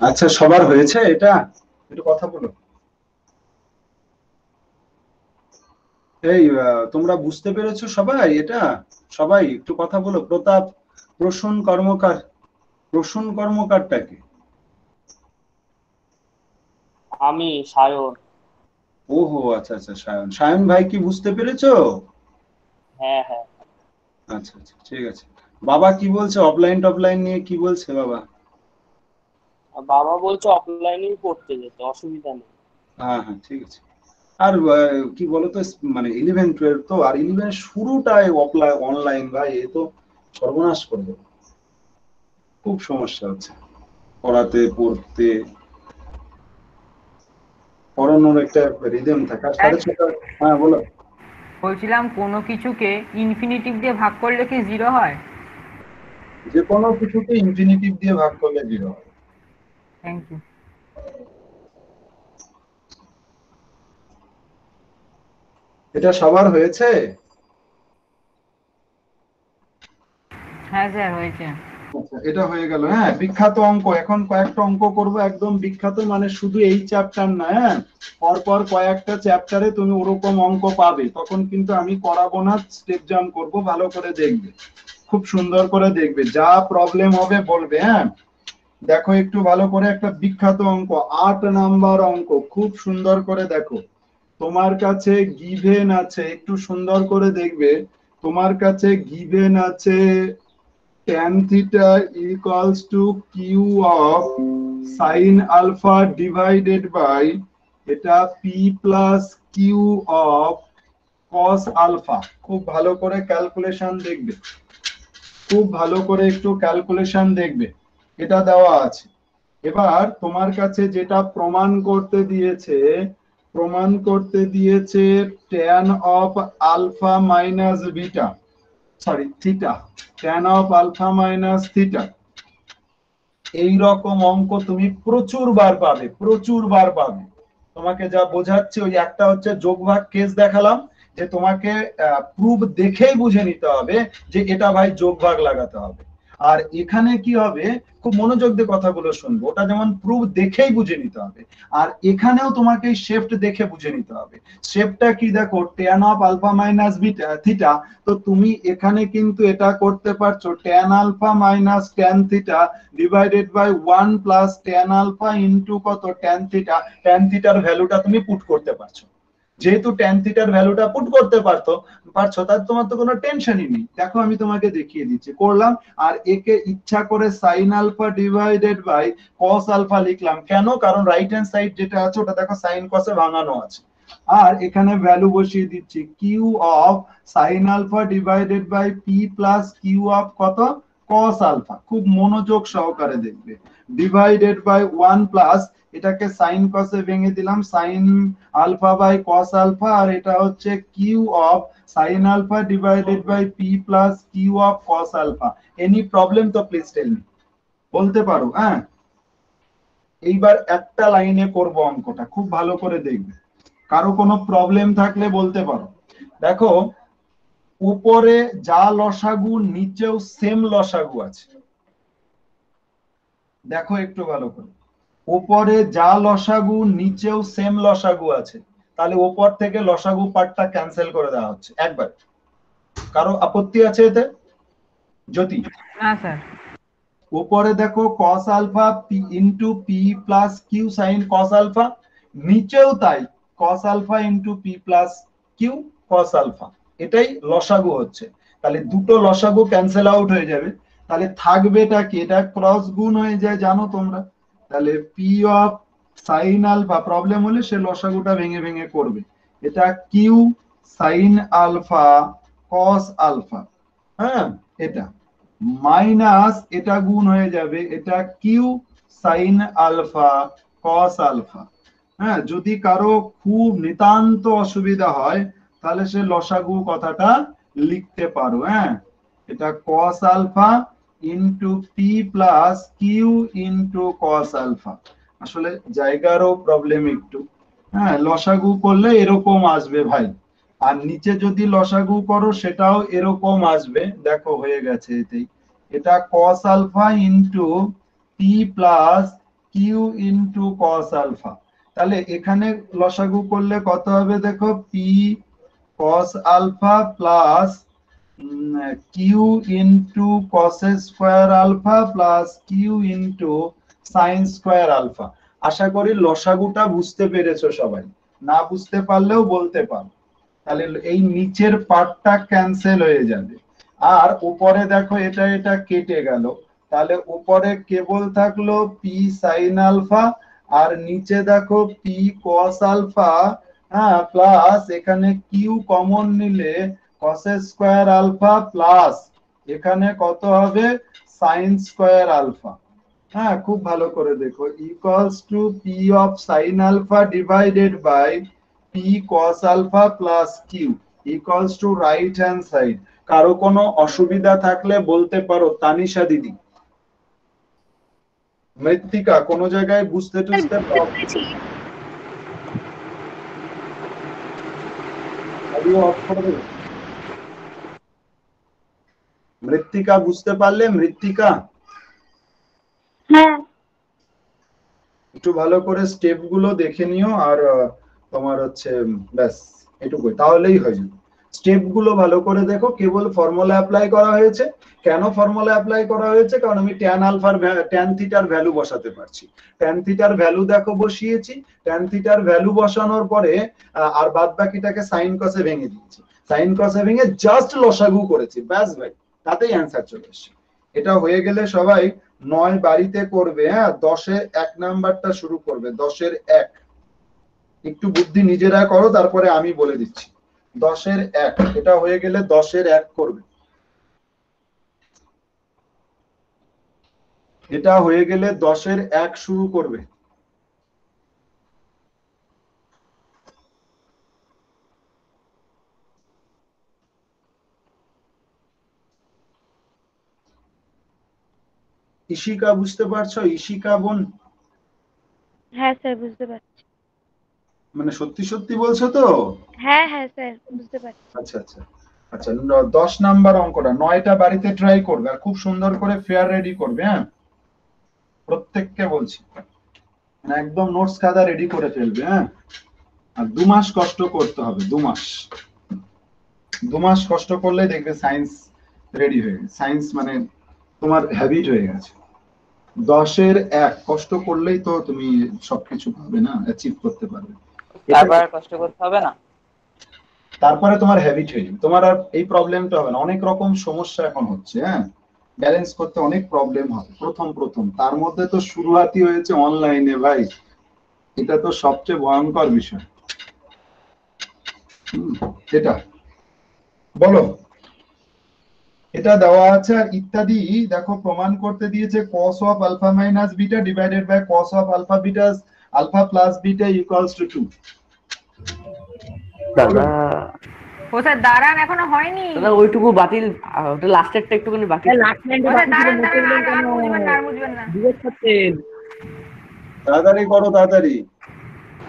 আচ্ছা, সবার হয়েছে এটা? একটু কথা বলো। এই তোমরা বুঝতে পেরেছো সবাই এটা? সবাই একটু কথা বলো। প্রসূন কর্মকারটাকে? আমি সায়ন। ওহো, আচ্ছা আচ্ছা, সায়ন ভাই কি বুঝতে পেরেছো? হ্যাঁ হ্যাঁ। আচ্ছা আচ্ছা, ঠিক আছে। বাবা কি বলছে, অফলাইন টফলাইন নিয়ে কি বলছে বাবা? বাবা বলছে অফলাইনেই পড়তে যেতে, অসুবিধা নেই। হ্যাঁ হ্যাঁ, ঠিক আছে। আর কি বলতো, মানে 11-12 তো, আর 11 শুরুটাই অফলাইন অনলাইন, ভাই এ তো সর্বনাশ করে দেবে। খুব সমস্যা হচ্ছে পড়াতে, পড়তে, পড়ানোর একটা রিদম থাকে। 6:30। হ্যাঁ বলো। বলছিলাম, কোনো কিছুকে ইনফিনিটিভ দিয়ে ভাগ করলে কি 0 হয়? যে কোনো কিছুকে ইনফিনিটিভ দিয়ে ভাগ করলে 0 হয়। Thank you. এটা সবার হয়েছে? হ্যাঁ স্যার, হয়েছে। আচ্ছা, এটা হয়ে গেল। হ্যাঁ, বিখ্যাত অঙ্ক। এখন কয়েকটা অঙ্ক করব, একদম বিখ্যাত মানে শুধু এই চ্যাপ্টার না, হ্যাঁ, পরপর কয়েকটা চ্যাপ্টারে তুমি ওরকম অঙ্ক পাবে। তখন কিন্তু আমি করাবো না, স্টেপ জাম্প করব, ভালো করে দেখবে, খুব সুন্দর করে দেখবে, যা প্রবলেম হবে বলবে। হ্যাঁ, দেখো একটু ভালো করে, একটা বিখ্যাত অঙ্ক, 8 নাম্বার অঙ্ক, খুব সুন্দর করে দেখো। তোমার কাছে গিভেন আছে, একটু সুন্দর করে দেখবে, তোমার কাছে গিভেন আছে tan theta equals to q of sin alpha divided by এটা p plus q of cos alpha। খুব ভালো করে ক্যালকুলেশন দেখবে, খুব ভালো করে একটু ক্যালকুলেশন দেখবে, এটা দেওয়া আছে। এবার তোমার কাছে যেটা প্রমাণ করতে দিয়েছে, প্রমাণ করতে দিয়েছে tan of alpha minus beta, sorry theta, tan of alpha minus theta। এই রকম অঙ্ক তুমি প্রচুর বার পাবে, প্রচুর বার পাবে। তোমাকে যা বোঝাচ্ছে, ওই একটা হচ্ছে যোগভাগ কেস দেখালাম, যে তোমাকে প্রুফ দেখেই বুঝে নিতে হবে যে এটা ভাই যোগভাগ লাগাতে হবে। আর এখানে কি হবে, খুব মনোযোগ দিয়ে কথাগুলো শুনবো, ওটা যেমন প্রুফ দেখেই বুঝে নিতে হবে, আর এখানেও তোমাকে শেফট দেখে বুঝে নিতে হবে। শেফটটা কি দেখো, tan of alpha minus beta theta, তো তুমি এখানে কিন্তু এটা করতে পারছো tan alpha minus tan theta divided by 1 plus tan alpha into কত tan theta। tan theta এর ভ্যালুটা তুমি পুট করতে পারছো, যেহেতু tan theta এর ভ্যালুটা পুট করতে পারছো, তার তোমার তো কোনো টেনশনই নেই। দেখো আমি তোমাকে দেখিয়ে দিচ্ছি, করলাম, আর একে ইচ্ছা করে sin alpha divided by cos alpha লিখলাম। কেন? কারণ রাইট হ্যান্ড সাইড যেটা আছে ওটা দেখো sin cos এ ভাঙানো আছে, আর এখানে ভ্যালু বসিয়ে দিচ্ছি q of sin alpha divided by p plus q of কত cos alpha। খুব মনোযোগ সহকারে দেখবে, ডিভাইডেড বাই 1 প্লাস, এটাকে sin cos এ ভেঙে দিলাম, sin alpha by cos alpha, আর এটা হচ্ছে q of sin alpha divided by p plus q of cos alpha। Any problem তো প্লিজ টেল মি, বলতে পারো। হ্যাঁ, এইবার একটা লাইনে করব অঙ্কটা, খুব ভালো করে দেখবে, কারো কোনো প্রবলেম থাকলে বলতে পারো। দেখো, উপরে যা লসাগু নিচেও সেম লসাগু আছে, দেখো একটু ভালো করে, উপরে যা লসাগু নিচেও সেম লসাগু আছে, তাহলে উপর থেকে লসাগু পার্টটা ক্যান্সেল করে দেওয়া হচ্ছে একবার। কারো আপত্তি আছে এতে? জ্যোতি? না স্যার। উপরে দেখো cos alpha p into p plus q sin cos alpha, নিচেও তাই cos alpha into p plus q cos alpha, এটাই লসাগু হচ্ছে। তাহলে দুটো লসাগু ক্যান্সেল আউট হয়ে যাবে, তাহলে থাকবেটা কি, এটা ক্রস গুণ হয়ে যায় জানো তোমরা। তাহলে p of sin alpha, problem হলে সে লসাগুটা ভেঙে ভেঙে করবে, এটা q sin alpha cos alpha, হ্যাঁ, এটা মাইনাস এটা গুণ হয়ে যাবে, এটা Q sine alpha cos alpha. হ্যাঁ, যদি কারো খুব নিতান্ত অসুবিধা হয় তাহলে সে লসাগু কথাটা লিখতে পারো। হ্যাঁ, এটা cos alpha into P plus Q into cos alpha. আসলে জায়গারও প্রবলেম একটু, হ্যাঁ, লসাগু করলে এরকম আসবে ভাই, আর নিচে যদি লসাগু করো সেটাও এরকম আসবে। দেখো হয়ে গেছে এতেই, এটা cos alpha into p plus q into cos alpha। তাহলে এখানে লসাগু করলে কত হবে দেখো, p cos alpha plus q into cos square alpha plus q into sin square alpha. আশা করি লসাগুটা বুঝতে পেরেছো সবাই, না বুঝতে পারলেও বলতে পারো। তাহলে এই নিচের পার্টটা ক্যান্সেল হয়ে যাবে, আর উপরে দেখো এটা এটা কেটে গেল, তাহলে উপরে কেবল থাকলো পি সাইন আলফা, আর নিচে দেখো পি কস আলফা, হ্যাঁ, প্লাস এখানে কিউ কমন নিলে কস স্কয়ার আলফা প্লাস এখানে কত হবে সাইন স্কয়ার আলফা। হ্যাঁ, খুব ভালো করে দেখো, equals to P of sine alpha divided by p cos alpha plus q equals to right hand side। কারো কোনো অসুবিধা থাকলে বলতে পারো, তানিশা দিদি, মৃত্তিকা, কোন জায়গায় বুঝতে টুঝতে মৃত্তিকা বুঝতে পারলে? মৃত্তিকা, হ্যাঁ একটু ভালো করে স্টেপ গুলো দেখে নিও, আর তোমার হচ্ছে ব্যাস এটুকুই, তাহলেই হয়ে যাবে। স্টেপ গুলো ভালো করে দেখো, কেবল ফর্মুলা অ্যাপ্লাই করা হয়েছে। কেন ফর্মুলা অ্যাপ্লাই করা হয়েছে? কারণ আমি ট্যান আলফার ট্যান থিটার ভ্যালু বসাতে পারছি। ট্যান থিটার ভ্যালু দেখো বসিয়েছি, ট্যান থিটার ভ্যালু বসানোর পরে আর বাদ বাকিটাকে সাইন কসে ভেঙে দিয়েছি, সাইন কসে ভেঙে জাস্ট লসাগু করেছি, ব্যাস ভাই, তাতেই অ্যান্সার চলে এসেছে। এটা হয়ে গেলে সবাই 9 বাড়িতে করবে, হ্যাঁ 10-এর 1 নাম্বারটা শুরু করবে, 10-এর 1। একটু বুদ্ধি নিজেরা করো, তারপরে আমি বলে দিচ্ছি। 10-এর 1, এটা হয়ে গেলে 10-এর 1 করবে। এটা হয়ে গেলে 10-এর 1 শুরু করবে। ইশিকা বুঝতে পারছো? ইশিকা বোন, হ্যাঁ স্যার বুঝতে পারছি। মানে সত্যি সত্যি বলছো তো? হ্যাঁ হ্যাঁ স্যার বুঝতে পারছি। আচ্ছা আচ্ছা আচ্ছা, 10 নাম্বার অঙ্কটা 9টা বাড়িতে ট্রাই করবে, আর খুব সুন্দর করে ফেয়ার রেডি করবে, হ্যাঁ প্রত্যেককে বলছি, মানে একদম নোটস খাতা রেডি করে ফেলবে, হ্যাঁ। আর 2 মাস কষ্ট করতে হবে, 2 মাস, 2 মাস কষ্ট করলে দেখবে সায়েন্স রেডি হয়ে গেছে, সায়েন্স মানে তোমার হ্যাবিট হয়ে গেছে। 10-এর 1 কষ্ট করলেই তো তুমি সবকিছু পাবে না, অ্যাচিভ করতে পারবে। তারপর আর কষ্ট করতে হবে না, তারপরে তোমার হ্যাবিট হয়ে যাবে, তোমার আর এই প্রবলেমটা হবে না। অনেক রকম সমস্যা এখন হচ্ছে, হ্যাঁ ব্যালেন্স করতে অনেক প্রবলেম হয় প্রথম, তার মধ্যে তো শুরুয়াতি হয়েছে অনলাইনে ভাই, এটা তো সবচেয়ে ভয়ঙ্কর বিষয়। এটা বলো, এটা দেওয়া আছে আর ইত্যাদি দেখো প্রমাণ করতে দিয়েছে cos of alpha minus beta divided by cos of alpha beta alpha plus beta equals to 2। দাদা ও স্যার দাঁড়ান, এখনো হয়নি। দাদা ওইটুকু বাতিল, ওটা লাস্টেরটা একটুখানি বাকি। লাস্ট লাইনটা ও স্যার বাকি ছিল, দাঁড়ান মুছে দিলেন দাঁড়ান, কেন? আর বুঝবেন না, আর বুঝবেন না। জিজ্ঞেস করতেন। তাড়াতাড়ি করো তাড়াতাড়ি।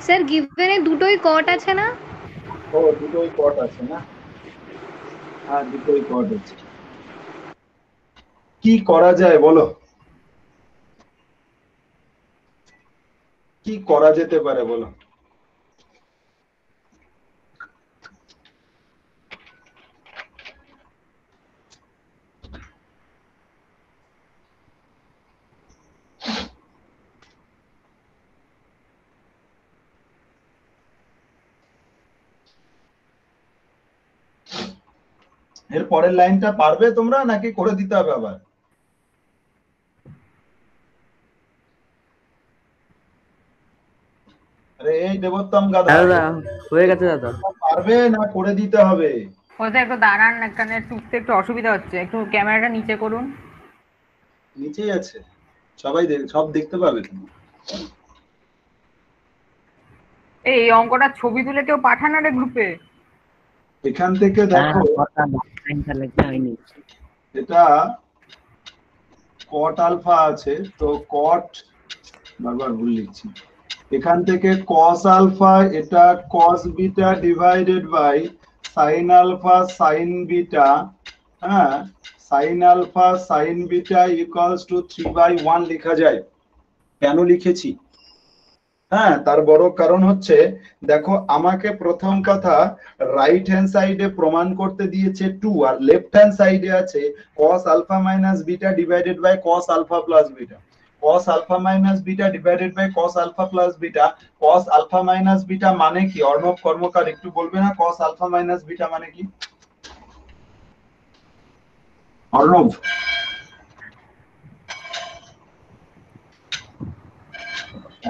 স্যার গিভেনে দুটোই কট আছে না? ও দুটোই কট আছে না? হ্যাঁ দুটোই কট আছে। কি করা যায় বলো, কি করা যেতে পারে বলো? এর পরের লাইনটা পারবে তোমরা নাকি করে দিতে হবে আবার? আরে এই দেবোত্তম গাধা, দাদা হয়ে গেছে দাদা। পারবে না করে দিতে হবে? ও স্যার একটু দাঁড়ান, এখানে টুকতে একটু অসুবিধা হচ্ছে, একটু ক্যামেরাটা নিচে করুন। নিচেই আছে, সবাই সব দেখতে পাবে তুমি। এই অঙ্কটা ছবি তুলে কেউ পাঠানো রে গ্রুপে। এখান থেকে দেখো এটা কট আলফা আছে, তো কট বারবার ভুল লিখছি, এখান থেকে cos আলফা, এটা cos beta divided by sin alpha sin beta, হ্যাঁ sin alpha sin beta equals to 3/1 লেখা যায়। কেন লিখেছি? হ্যাঁ তার বড় কারণ হচ্ছে, দেখো আমাকে প্রথম কথা রাইট হ্যান্ড সাইডে প্রমাণ করতে দিয়েছে 2, আর লেফট হ্যান্ড সাইডে আছে cos alpha minus beta divided by cos alpha plus beta. cos alpha minus beta divided by cos alpha plus beta. cos alpha minus beta মানে কি? অর্ণব কর্মকার একটু বলবে না cos আলফা মাইনাস বিটা মানে কি? অর্ণব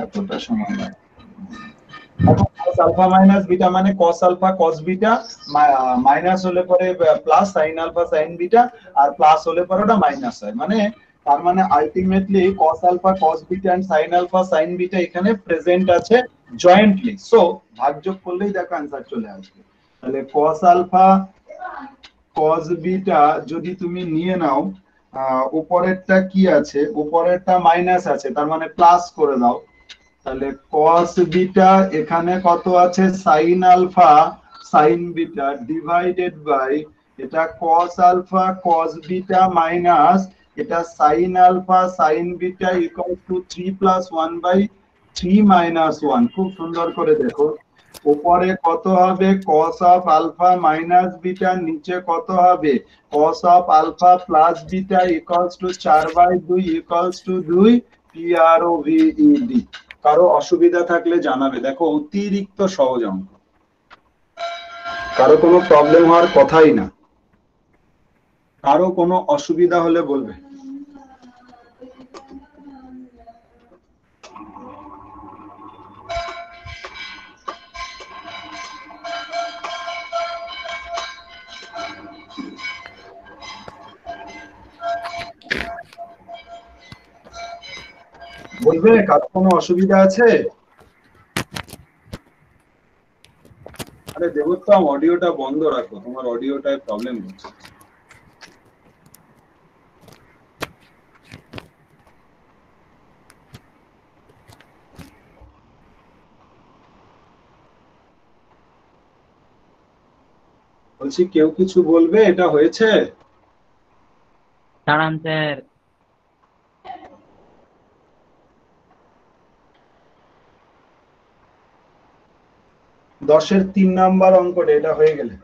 এতটা সময় লাগে। cos আলফা মাইনাস বিটা মানে cos alpha cos beta, minus হলে পরে plus sin alpha sin beta, আর প্লাস হলে পরে ওটা মাইনাস হয়, মানে তার মানে ultimately cos alpha cos beta and sin alpha sin beta এখানে প্রেজেন্ট আছে জয়েন্টলি। সো ভাগযোগ করলেই দেখো आंसर চলে আসবে। তাহলে cos আলফা cos বিটা যদি তুমি নিয়ে নাও, উপরেরটা কি আছে? উপরেরটা মাইনাস আছে, তার মানে প্লাস করে দাও। তাহলে cos বিটা এখানে কত আছে? sin alpha sin beta divided by এটা cos alpha cos beta minus এটা sin alpha sin beta equal to 3 plus 1 by 3 minus 1। খুব সুন্দর করে দেখো, উপরে কত হবে cos of alpha minus beta, নিচে কত হবে cos of alpha plus beta equals to 4/2 equals to 2 PROVED। কারো অসুবিধা থাকলে জানাবে। দেখো অতিরিক্ত সহজ অঙ্ক, কারো কোনো প্রবলেম হওয়ার কথাই না। কারো কোনো অসুবিধা হলে বলবে। বলবে কারো কোনো অসুবিধা আছে? আরে দেবোত্তম অডিওটা বন্ধ রাখো, তোমার অডিওটায় প্রবলেম হচ্ছে। বলছি কেউ কিছু বলবে? এটা হয়েছে? দাঁড়ান স্যার। 10-এর 3 নাম্বার অঙ্কটা এটা হয়ে গেলে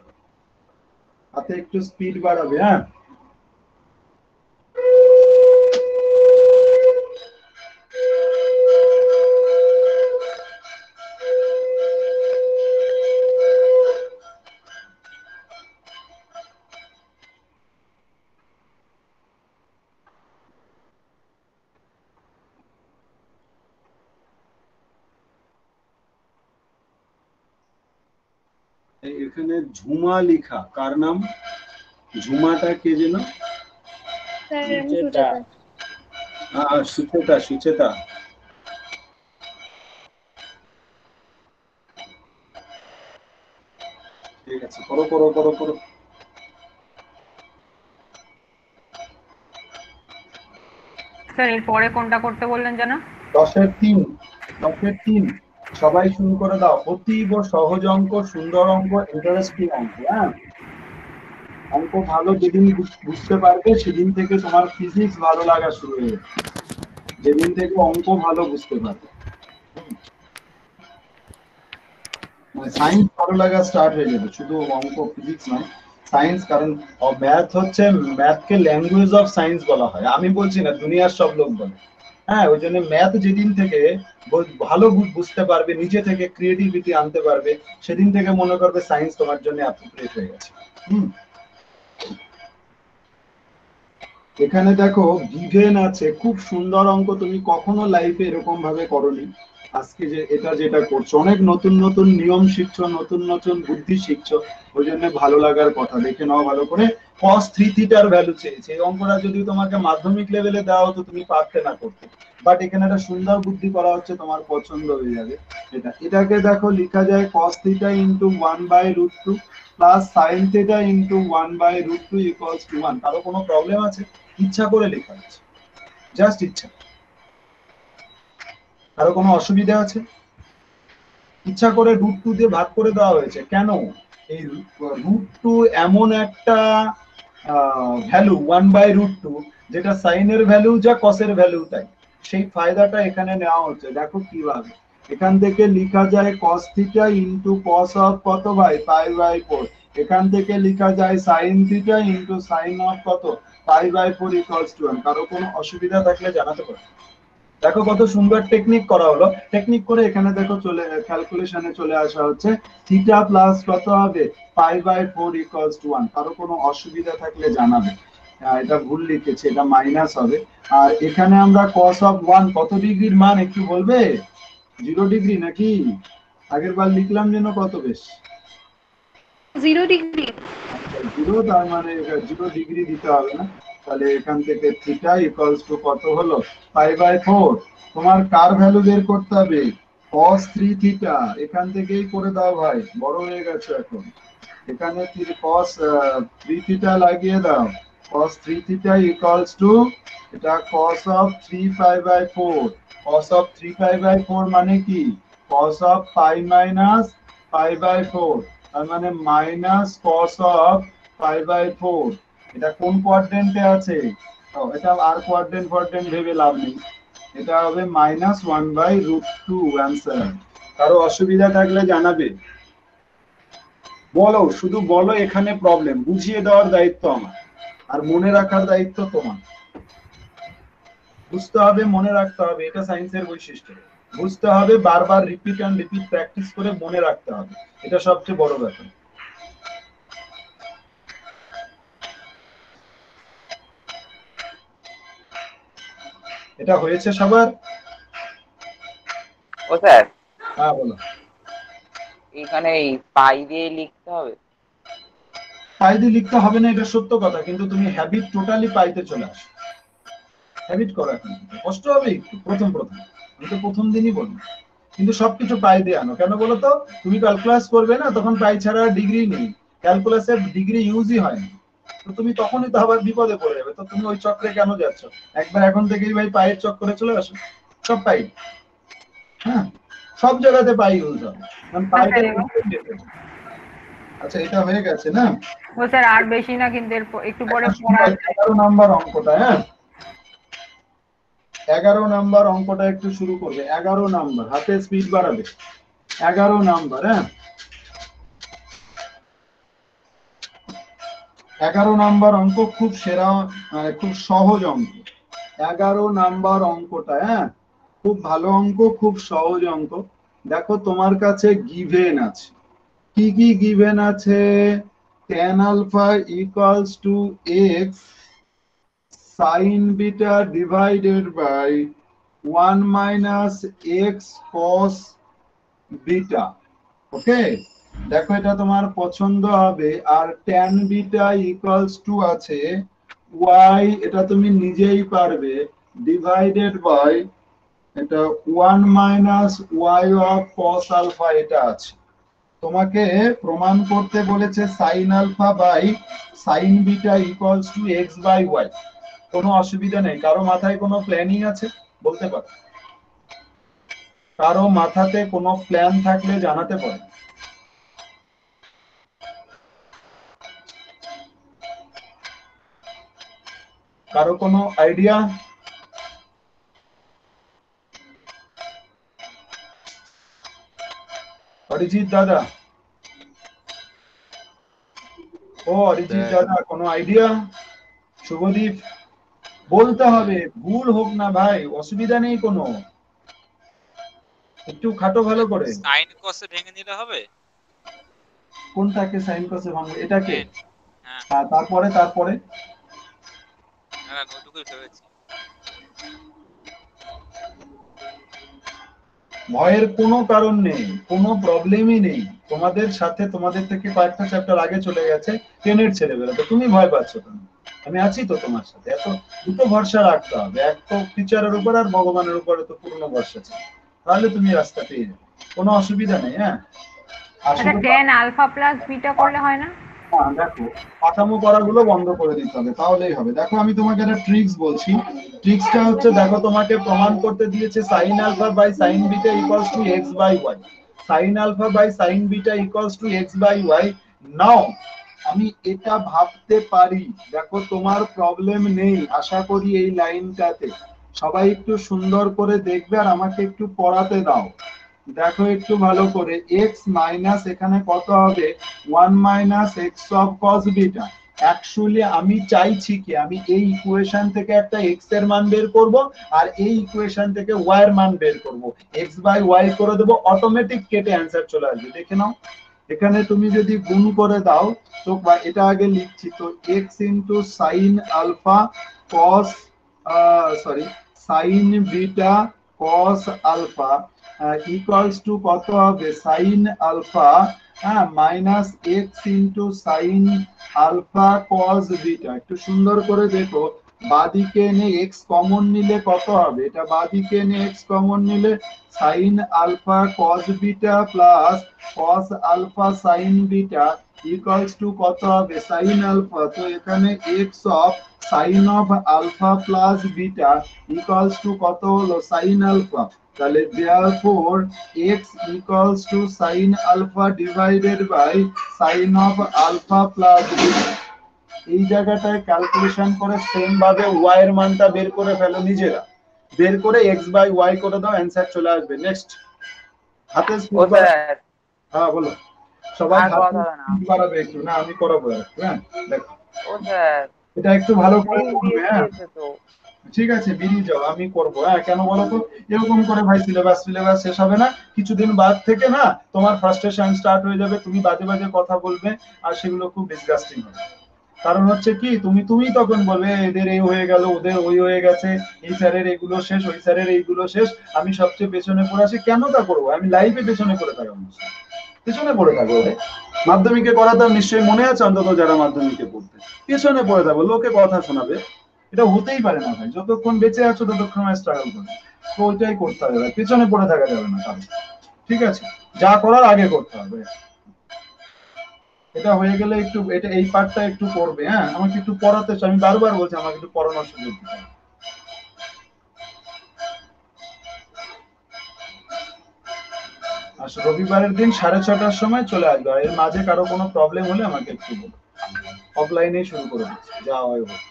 হাতে একটু স্পিড বাড়াবে। হ্যাঁ, এখানে ঝুমা লিখা, কার নাম? ঝুমাটা কে যেন? স্যার আমি সুচেতা। সুচেতা, সুচেতা। ঠিক আছে, করো করো করো করো। স্যার এর পরে কোনটা করতে বললেন যেন? 10-এর 3, 10-এর 3 সবাই শুরু করে দাও। অতীব সহজ অঙ্ক, সুন্দর অঙ্ক, ইন্টারেস্টিং অঙ্ক। হ্যাঁ, অঙ্ক ভালো যেদিন বুঝতে পারবে সেদিন থেকে তোমার ফিজিক্স ভালো লাগা শুরু হয়ে যাবে, যেদিন থেকে অঙ্ক ভালো বুঝতে পারবে। সায়েন্স ভালো লাগা স্টার্ট হয়ে যাবে, শুধু অঙ্ক ফিজিক্স নয়, সায়েন্স। কারণ ম্যাথ হচ্ছে, ম্যাথকে ল্যাঙ্গুয়েজ অফ সায়েন্স বলা হয়। আমি বলছি না, দুনিয়ার সব লোক বলে। হ্যাঁ, ওই জন্য ম্যাথ যেদিন থেকে ভালো বুঝতে পারবে, নিজে থেকে ক্রিয়েটিভিটি আনতে পারবে, সেদিন থেকে মনে করবে সায়েন্স তোমার জন্য অ্যাপ্রোপ্রিয়েট হয়ে গেছে। এখানে দেখো গিভেন আছে, খুব সুন্দর অঙ্ক। তুমি কখনো লাইফে এরকম ভাবে করনি। আজকে যে এটা যেটা করছো, অনেক নতুন নতুন নিয়ম শিখছো, নতুন নতুন বুদ্ধি শিখছো, ওই জন্য ভালো লাগার কথা। দেখে নাও ভালো করে। cos 3 থিটার ভ্যালু চেয়েছে। এই অঙ্কটা যদি তোমাকে মাধ্যমিক লেভেলে দেওয়া হতো তুমি পারতে না করতে, বাট এখানে একটা সুন্দর বুদ্ধি করা হচ্ছে, তোমার পছন্দ হয়ে যাবে। এটাকে দেখো লিখা যায় cos theta into 1/√2 plus sin theta into 1/√2 equals to 1। কারো কোনো প্রবলেম আছে? ইচ্ছা করে লেখা আছে, জাস্ট ইচ্ছা। কারো কোনো অসুবিধা আছে? ইচ্ছা করে √2 দিয়ে ভাগ করে দেওয়া হয়েছে। কেন? এই √2 এমন একটা ভ্যালু 1/√2 যেটা সাইনের ভ্যালু যা কসের ভ্যালু তাই, সেই ফায়দাটা এখানে নেওয়া হচ্ছে। দেখো কিভাবে এখান থেকে লেখা যায় cos theta into cos of কত বাই π/4। এখান থেকে লেখা যায় sin theta into sin of কত π/4 ইকুয়ালস টু 1। কারো কোনো অসুবিধা থাকলে জানাতে পারো। দেখো কত সুন্দর টেকনিক করা হলো। টেকনিক করে এখানে দেখো চলে ক্যালকুলেশনে চলে আসা হচ্ছে থিটা প্লাস কত হবে π/4 ইকুয়ালস টু 1। কারো কোনো অসুবিধা থাকলে জানাবে। এটা ভুল লিখেছে, এটা মাইনাস হবে। আর এখানে আমরা cos অফ 1 কত ডিগ্রির মান একটু বলবে? 0 ডিগ্রি নাকি? আগের বার লিখলাম যেন কত বেশ 0 ডিগ্রি। 0, তার মানে 0 ডিগ্রি দিতে হবে না। তাহলে এখান থেকে থিটা ইকুয়ালস টু কত হলো π/4। তোমার কার ভ্যালু বের করতে হবে? cos 3 theta. এখান থেকেই করে দাও ভাই, বড় হয়ে গেছে এখন। এখানে cos 3 থিটা লাগিয়ে দাও। cos 3 থিটা ইকুয়ালস টু এটা cos অফ 3 π/4। cos অফ 3 π/4 মানে কি? cos অফ π মাইনাস π/4, তার মানে মাইনাস cos অফ π/4। এটা কোন কোয়াড্রেন্টে আছে? এটা আর কোয়াড্রেন্ট ভেবে লাভ নেই, এটা হবে -1/√2 অ্যান্সার। কারো অসুবিধা থাকলে জানাবে, বলো, শুধু বলো এখানে প্রবলেম, বুঝিয়ে দেওয়ার দায়িত্ব আমার, আর মনে রাখার দায়িত্ব তোমার। বুঝতে হবে, মনে রাখতে হবে, এটা সায়েন্সের বৈশিষ্ট্য। বুঝতে হবে, বারবার রিপিট অ্যান্ড রিপিট প্র্যাকটিস করে মনে রাখতে হবে, এটা সবচেয়ে বড় ব্যাপার। এটা হয়েছে সবার? ও স্যার, হ্যাঁ বলো। এইখানে এই পাই দিয়ে লিখতে হবে? পাই দিয়ে লিখতে হবে না, এটা সত্য কথা, কিন্তু তুমি হ্যাবিট টোটালি পাইতে চলে আসো। হ্যাবিট করো, এখন কষ্ট হবে একটু প্রথম আমি তো প্রথম দিনই বলি, কিন্তু সবকিছু পাই দিয়ে আনো। কেন বলো তো? তুমি ক্যালকুলাস করবে না, তখন পাই ছাড়া ডিগ্রি নেই, ক্যালকুলাসের ডিগ্রি ইউজই হয় না, তো তুমি তখনই তো আবার বিপদে পড়ে যাবে। তো তুমি ওই চক্রে কেন যাচ্ছ? একবার এখন থেকেই ভাই পায়ের চক্করে চলে আসো, সব পাই। হ্যাঁ, সব জায়গাতে পাই ইউজ হবে, কারণ পাইটা। আচ্ছা, এটা হয়ে গেছে না? ও স্যার আর বেশি না, কিন্তু একটু পরে 11 নাম্বার অঙ্কটা, হ্যাঁ 11 নাম্বার অঙ্কটা একটু শুরু করবে। 11 নাম্বার, হাতে স্পিড বাড়াবে। 11 নাম্বার, হ্যাঁ 11 নাম্বার অঙ্ক খুব সেরা, খুব সহজ অঙ্ক। 11 নাম্বার অঙ্কটা, হ্যাঁ খুব ভালো অঙ্ক, খুব সহজ অঙ্ক। দেখো তোমার কাছে গিভেন আছে, কি কি গিভেন আছে? tan alpha equals to x sin beta divided by 1 minus x cos beta। ওকে, দেখো এটা তোমার পছন্দ হবে। আর tan beta equals to আছে y, এটা তুমি নিজেই পারবে, ডিভাইডেড বাই এটা 1 minus y of cos alpha, এটা আছে। তোমাকে প্রমাণ করতে বলেছে sin alpha by sin beta equals to x by y। কোনো অসুবিধা নেই। কারো মাথায় কোনো প্ল্যানিং আছে বলতে পারো? কারো মাথাতে কোনো প্ল্যান থাকলে জানাতে পারো। কারো কোনো আইডিয়া? অরিজিৎ দাদা, ও অরিজিৎ দাদা, কোনো আইডিয়া? শুভদীপ, বলতে হবে, ভুল হোক না ভাই, অসুবিধা নেই কোনো, একটু খাটো ভালো করে। সাইন কসে ভেঙে নিলে হবে? কোনটাকে সাইন কসে ভাঙবো? এটাকে? হ্যাঁ, হ্যাঁ, তারপরে হ্যাঁ ওটুকুই ভেবেছি। ভয়ের কোনো কারণ নেই, কোনো প্রবলেমই নেই। তোমাদের সাথে, তোমাদের থেকে কয়েকটা চ্যাপ্টার আগে চলে গেছে 10 এর ছেলেবেলা, তো তুমি ভয় পাচ্ছ কেন? আমি আছি তো তোমার সাথে। এত দুটো ভরসা রাখতে হবে, এক তো টিচারের উপর আর ভগবানের উপরে তো পূর্ণ ভরসা ছিল, তাহলে তুমি রাস্তা পেয়ে যাবে, কোনো অসুবিধা নেই। হ্যাঁ, আচ্ছা, tan alpha plus beta করলে হয় না? দেখো পাঠামো পড়াগুলো বন্ধ করে দিতে হবে, তাহলেই হবে। দেখো আমি তোমাকে একটা ট্রিক্স বলছি। ট্রিক্সটা হচ্ছে, দেখো তোমাকে প্রমাণ করতে দিয়েছে sin alpha by sin beta equals to x by y। sin alpha by sin beta equals to x by y। নাও আমি এটা ভাবতে পারি, দেখো তোমার প্রবলেম নেই আশা করি এই লাইনটাতে। সবাই একটু সুন্দর করে দেখবে আর আমাকে একটু পড়াতে দাও। দেখো একটু ভালো করে, x মাইনাস এখানে কত হবে? 1 minus x of cos beta. Actually আমি চাইছি কি, আমি এই ইকুয়েশন থেকে একটা x এর মান বের করব, আর এই ইকুয়েশন থেকে y এর মান বের করব, x বাই y করে দেব, অটোমেটিক কেটে অ্যান্সার চলে আসবে। দেখে নাও, এখানে তুমি যদি গুণ করে দাও, তো এটা আগে লিখছি, তো x into sine alpha cos sine beta cos alpha equals to কত হবে? সাইন আলফা, হ্যাঁ minus X into sine alpha cos beta. একটু সুন্দর করে দেখো, বাদিকে এনে এক্স কমন নিলে কত হবে? এটা বাদিকে এনে এক্স কমন নিলে sine alpha cos beta plus cos alpha sine beta equals to কত হবে? সাইন আলফা, তো এখানে X of sine of alpha plus beta equals to কত হলো? Sine alpha. তাহলে therefore x equals to sin alpha divided by sin of alpha plus beta। এই জায়গাটায় calculation করে সেম ভাবে y এর মানটা বের করে ফেলো নিজেরা, বের করে x বাই y করে দাও, অ্যানসার চলে আসবে। নেক্সট হাতে ও স্পিড স্যার হ্যাঁ বলো সবাই আর হাতে কথা হবে না। স্পিড বাড়াবে একটু, না আমি করাবো একটু। হ্যাঁ দেখো ও স্যার এটা একটু ভালো করে লিঙ্ক করবে। দিয়ে হ্যাঁ দিয়েছে তো। ঠিক আছে বেরিয়ে যাও, আমি করবো। হ্যাঁ কেন বলো তো, এরকম করে ভাই সিলেবাস শেষ হবে না, কিছুদিন বাদ থেকে না তোমার ফ্রাস্ট্রেশন স্টার্ট হয়ে যাবে, তুমি বাজে বাজে কথা বলবে আর সেগুলো খুব ডিসগাস্টিং হবে। কারণ হচ্ছে কি তুমি তখন বলবে এদের এই হয়ে গেল, ওদের ওই হয়ে গেছে, এই স্যারের এগুলো শেষ, ওই স্যারের এইগুলো শেষ, আমি সবচেয়ে পেছনে পড়ে আছি। কেন তা করবো? আমি লাইফে পেছনে পড়ে থাকবো, পেছনে পড়ে থাকবো। মাধ্যমিকে করাতাম নিশ্চয়ই মনে আছে, অন্তত যারা মাধ্যমিকে পড়তে, পেছনে পড়ে থাকবো, লোকে কথা শোনাবে, এটা হতেই পারে না ভাই। যতক্ষণ বেঁচে আছো ততক্ষণ স্ট্রাগল করবে, তো ওইটাই করতে হবে, পেছনে পড়ে থাকা যাবে না কারণ। ঠিক আছে, যা করার আগে করতে হবে। এটা হয়ে গেলে একটু এটা এই পার্টটা একটু করবে। হ্যাঁ আমাকে একটু পড়াতে, আমি বারবার বলছি আমাকে একটু পড়ানোর সুযোগ দিতে হবে। আচ্ছা রবিবারের দিন 6:30টার সময় চলে আসবে, আর এর মাঝে কারো কোনো প্রবলেম হলে আমাকে একটু বলো, অফলাইনেই শুরু করে দিচ্ছি, যা হয় হোক।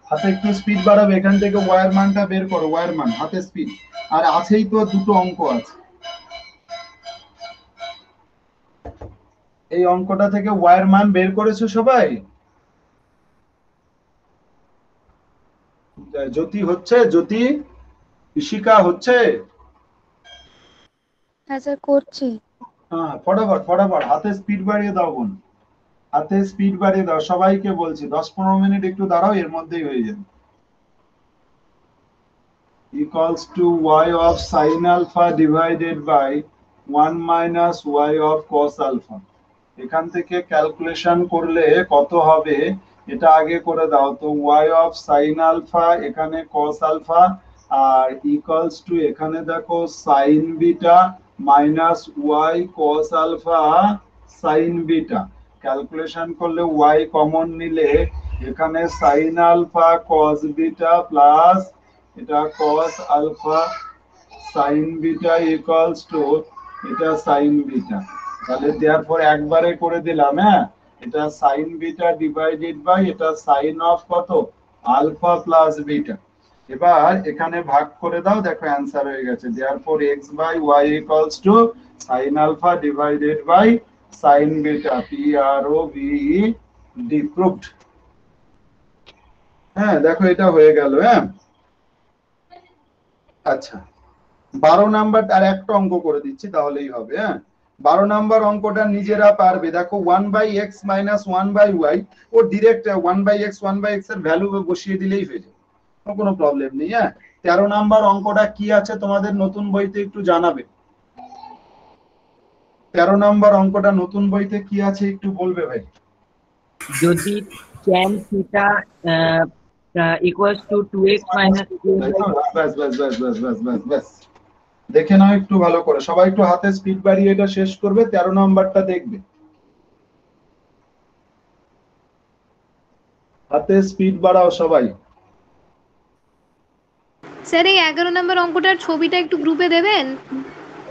হাতে একটু স্পিড বাড়াবে, এখান থেকে ওয়ার মানটা বের করো, ওয়ার মান হাতে স্পিড। আর আছেই তো দুটো অঙ্ক আছে, এই অঙ্কটা থেকে ওয়ার মান বের করেছো সবাই? জ্যোতি হচ্ছে, জ্যোতি ইশিকা হচ্ছে? হ্যাঁ স্যার করছি। হ্যাঁ ফটাফট ফটাফট হাতে স্পিড বাড়িয়ে দাও বোন, হাতে স্পিড বাড়িয়ে দাও, সবাইকে বলছি 10-15 মিনিট একটু দাঁড়াও, এর মধ্যেই হয়ে যাবে। equals to y of sin alpha divided by 1 minus y of cos alpha। এখান থেকে ক্যালকুলেশন করলে কত হবে এটা আগে করে দাও তো। y of sin alpha এখানে cos alpha, R equals to এখানে দেখো sin beta minus y cos alpha sin beta। Calculation করলে y কমন নিলে এখানে sin alpha cos beta plus এটা cos alpha sin beta equals to এটা sin beta। তাহলে therefore একবারে করে দিলাম। হ্যাঁ এটা sin beta ডিভাইডেড বাই এটা sin অফ কত আলফা প্লাস বিটা। এবার এখানে ভাগ করে দাও, দেখো অ্যানসার হয়ে গেছে। therefore x by y equals to sin alpha divided by sin beta, PROVED proved। হ্যাঁ দেখো এটা হয়ে গেল। হ্যাঁ আচ্ছা 12 নাম্বার আর একটা অঙ্ক করে দিচ্ছি তাহলেই হবে। হ্যাঁ 12 নাম্বার অঙ্কটা নিজেরা পারবে। দেখো 1/x minus 1/y, ও ডিরেক্ট 1/x 1/x এর ভ্যালু বসিয়ে দিলেই হয়ে যাবে, কোনো প্রবলেম নেই। হ্যাঁ 13 নাম্বার অঙ্কটা কি আছে তোমাদের নতুন বইতে একটু জানাবে। 13 নাম্বার অঙ্কটা নতুন বইতে কি আছে একটু বলবে ভাই। যদি tan theta equals to 2x minus 2, বাস বাস বাস বাস বাস বাস বাস দেখে নাও একটু ভালো করে, সবাই একটু হাতে স্পিড বাড়িয়ে এটা শেষ করবে। 13 নাম্বারটা দেখবে, হাতে স্পিড বাড়াও সবাই। স্যার এই 11 নম্বর অঙ্কটার ছবিটা একটু গ্রুপে দেবেন।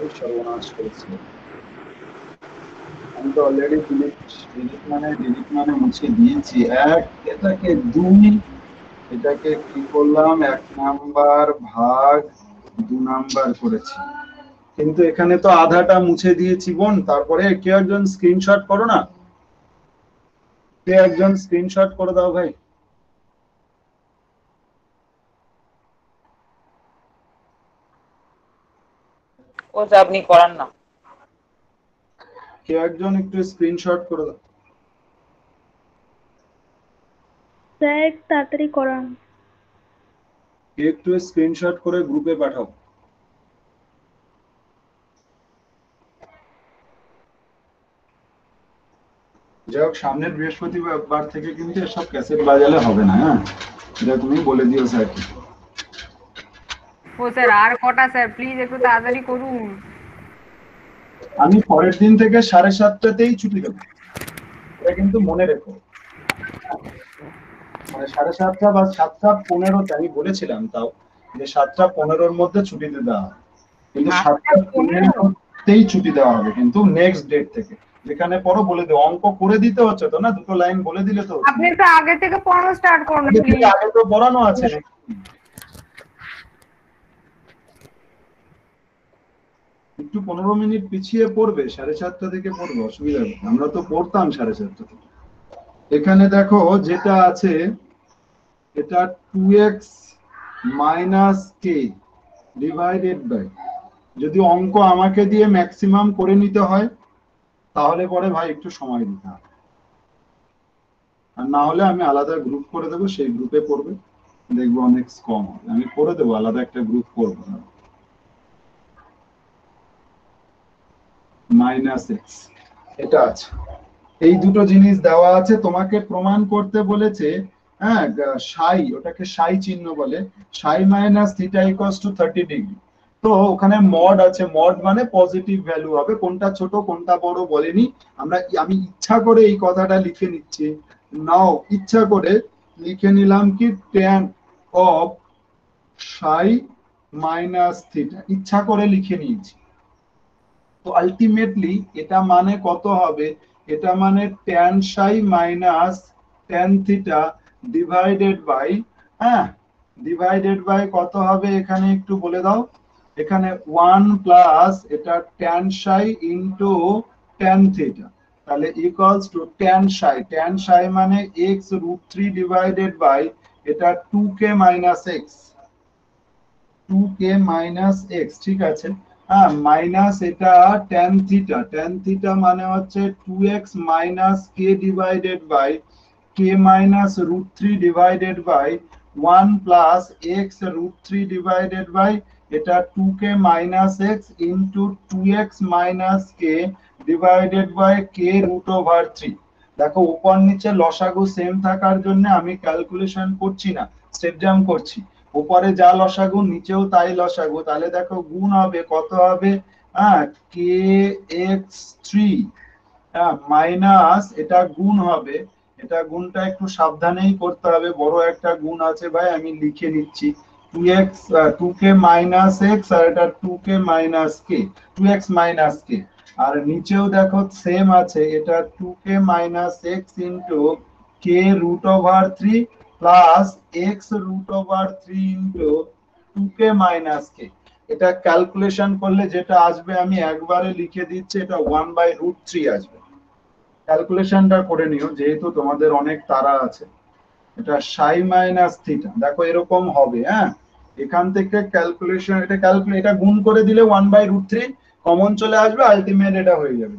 এই সর্বনাশ করেছি আমি তো অলরেডি ডিলিট মানে মুছে দিয়েছি। এক এটাকে 2, এটাকে কি করলাম 1 নাম্বার ভাগ 2 নাম্বার করেছি, কিন্তু এখানে তো আধাটা মুছে দিয়েছি বোন। তারপরে কেউ একজন স্ক্রিনশট করো না, কেউ একজন স্ক্রিনশট করে দাও ভাই। ও স্যার আপনি করান না। কেউ একজন একটু স্ক্রিনশট করে দাও। স্যার তাড়াতাড়ি করান। কেউ একটু স্ক্রিনশট করে গ্রুপে পাঠাও। যাই হোক সামনের বৃহস্পতিবার থেকে কিন্তু এসব ক্যাসেট বাজালে হবে না। হ্যাঁ এটা তুমি বলে দিও স্যারকে। ও স্যার আর কটা স্যার, প্লিজ একটু তাড়াতাড়ি করুন। আমি পরের দিন থেকে 7:30টাতেই ছুটি দেবো, এটা কিন্তু মনে রেখো। মানে 7:30 বা 7:15 আমি বলেছিলাম তাও যে 7:15-র মধ্যে ছুটি দেওয়া হবে, কিন্তু 7:15-তেই ছুটি দেওয়া হবে কিন্তু নেক্সট ডেট থেকে। যেখানে পড়ো বলে দাও, অঙ্ক করে দিতে হচ্ছে তো না, দুটো লাইন বলে দিলে তো হচ্ছে। আপনি তো আগে থেকে পড়ানো স্টার্ট করুন আগে থেকে please। আগে তো পড়ানো আছে নাকি? একটু 15 মিনিট পিছিয়ে পড়বে, 7:30 থেকে পড়বে, অসুবিধা নেই, আমরা তো পড়তাম 7:30 থেকে। এখানে দেখো যেটা আছে এটা 2x minus K divided by, যদি অঙ্ক আমাকে দিয়ে ম্যাক্সিমাম করে নিতে হয় তাহলে পরে ভাই একটু সময় দিতে হবে, আর না হলে আমি আলাদা গ্রুপ করে দেবো, সেই গ্রুপে পড়বে, দেখবো অনেক কম হবে। আমি করে দেবো, আলাদা একটা গ্রুপ করবো না। মাইনাস এক্স এটা আছে, এই দুটো জিনিস দেওয়া আছে, তোমাকে প্রমাণ করতে বলেছে। হ্যাঁ, সাই, ওটাকে সাই চিহ্ন বলে, সাই minus theta equals two 30 degree. তো ওখানে মড আছে, মড মানে পজিটিভ ভ্যালু হবে, কোনটা ছোট কোনটা বড় বলেনি। আমি ইচ্ছা করে এই কথাটা লিখে নিচ্ছি, নাও ইচ্ছা করে লিখে নিলাম কি tan of Sai minus theta, ইচ্ছা করে লিখে নিয়েছি। তো আলটিমেটলি এটা মানে কত হবে, এটা মানে tan psi minus tan theta divided by, হ্যাঁ ডিভাইডেড বাই কত হবে এখানে একটু বলে দাও। এখানে 1 প্লাস এটা tan সাই ইনটু tan থিটা, তাহলে ইকুয়ালস টু tan সাই মানে x √3 ডিভাইডেড বাই এটা 2k minus x, 2k minus x, ঠিক আছে। হ্যাঁ, মাইনাস এটা tan থিটা মানে হচ্ছে 2x minus k divided by k minus √3 divided by 1 plus x √3 divided by এটা 2k minus x into 2x minus k divided by k √3। দেখো উপর নিচে লসাগু সেম থাকার জন্য আমি ক্যালকুলেশন করছি না, স্টেপ জাম্প করছি, উপরে যা লসাগু নিচেও তাই লসাগু, তাহলে দেখো গুণ হবে, কত হবে, হ্যাঁ kx3 মাইনাস এটা গুণ হবে, এটা গুণটা একটু সাবধানেই করতে হবে, বড় একটা গুণ আছে ভাই, আমি লিখে নিচ্ছি 2k মাইনাস x আর এটা 2k minus k, 2x minus k, আর নিচেও দেখো সেম আছে, এটা 2k minus x into k √3 plus x √3 into 2k minus k। এটা ক্যালকুলেশন করলে যেটা আসবে আমি একবারে লিখে দিচ্ছি, এটা 1/√3 আসবে। ক্যালকুলেশনটা করে নিও যেহেতু তোমাদের অনেক তাড়া আছে। এটা সাই মাইনাস থিটা দেখো এরকম হবে, হ্যাঁ এখান থেকে ক্যালকুলেশন, এটা গুণ করে দিলে 1/√3 কমন চলে আসবে, আলটিমেট এটা হয়ে যাবে।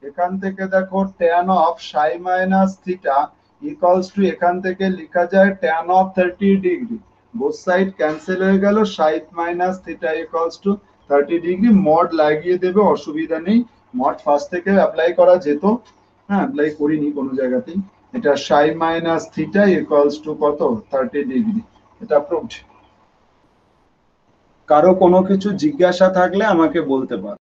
এখান থেকে দেখো tan of Sai minus theta equals two, এখান থেকে লেখা যায় tan of 30 degree, both side cancel হয়ে গেল, সাই minus theta equals two 30 degree, mod লাগিয়ে দেবে, অসুবিধা নেই, মড ফার্স্ট থেকে অ্যাপ্লাই করা যেত, হ্যাঁ অ্যাপ্লাই করিনি কোনো জায়গাতেই। এটা সাই মাইনাস থিটা ইকুয়ালস টু কত 30 ডিগ্রি, এটা প্রুভড। কারো কোনো কিছু জিজ্ঞাসা থাকলে আমাকে বলতে পারো।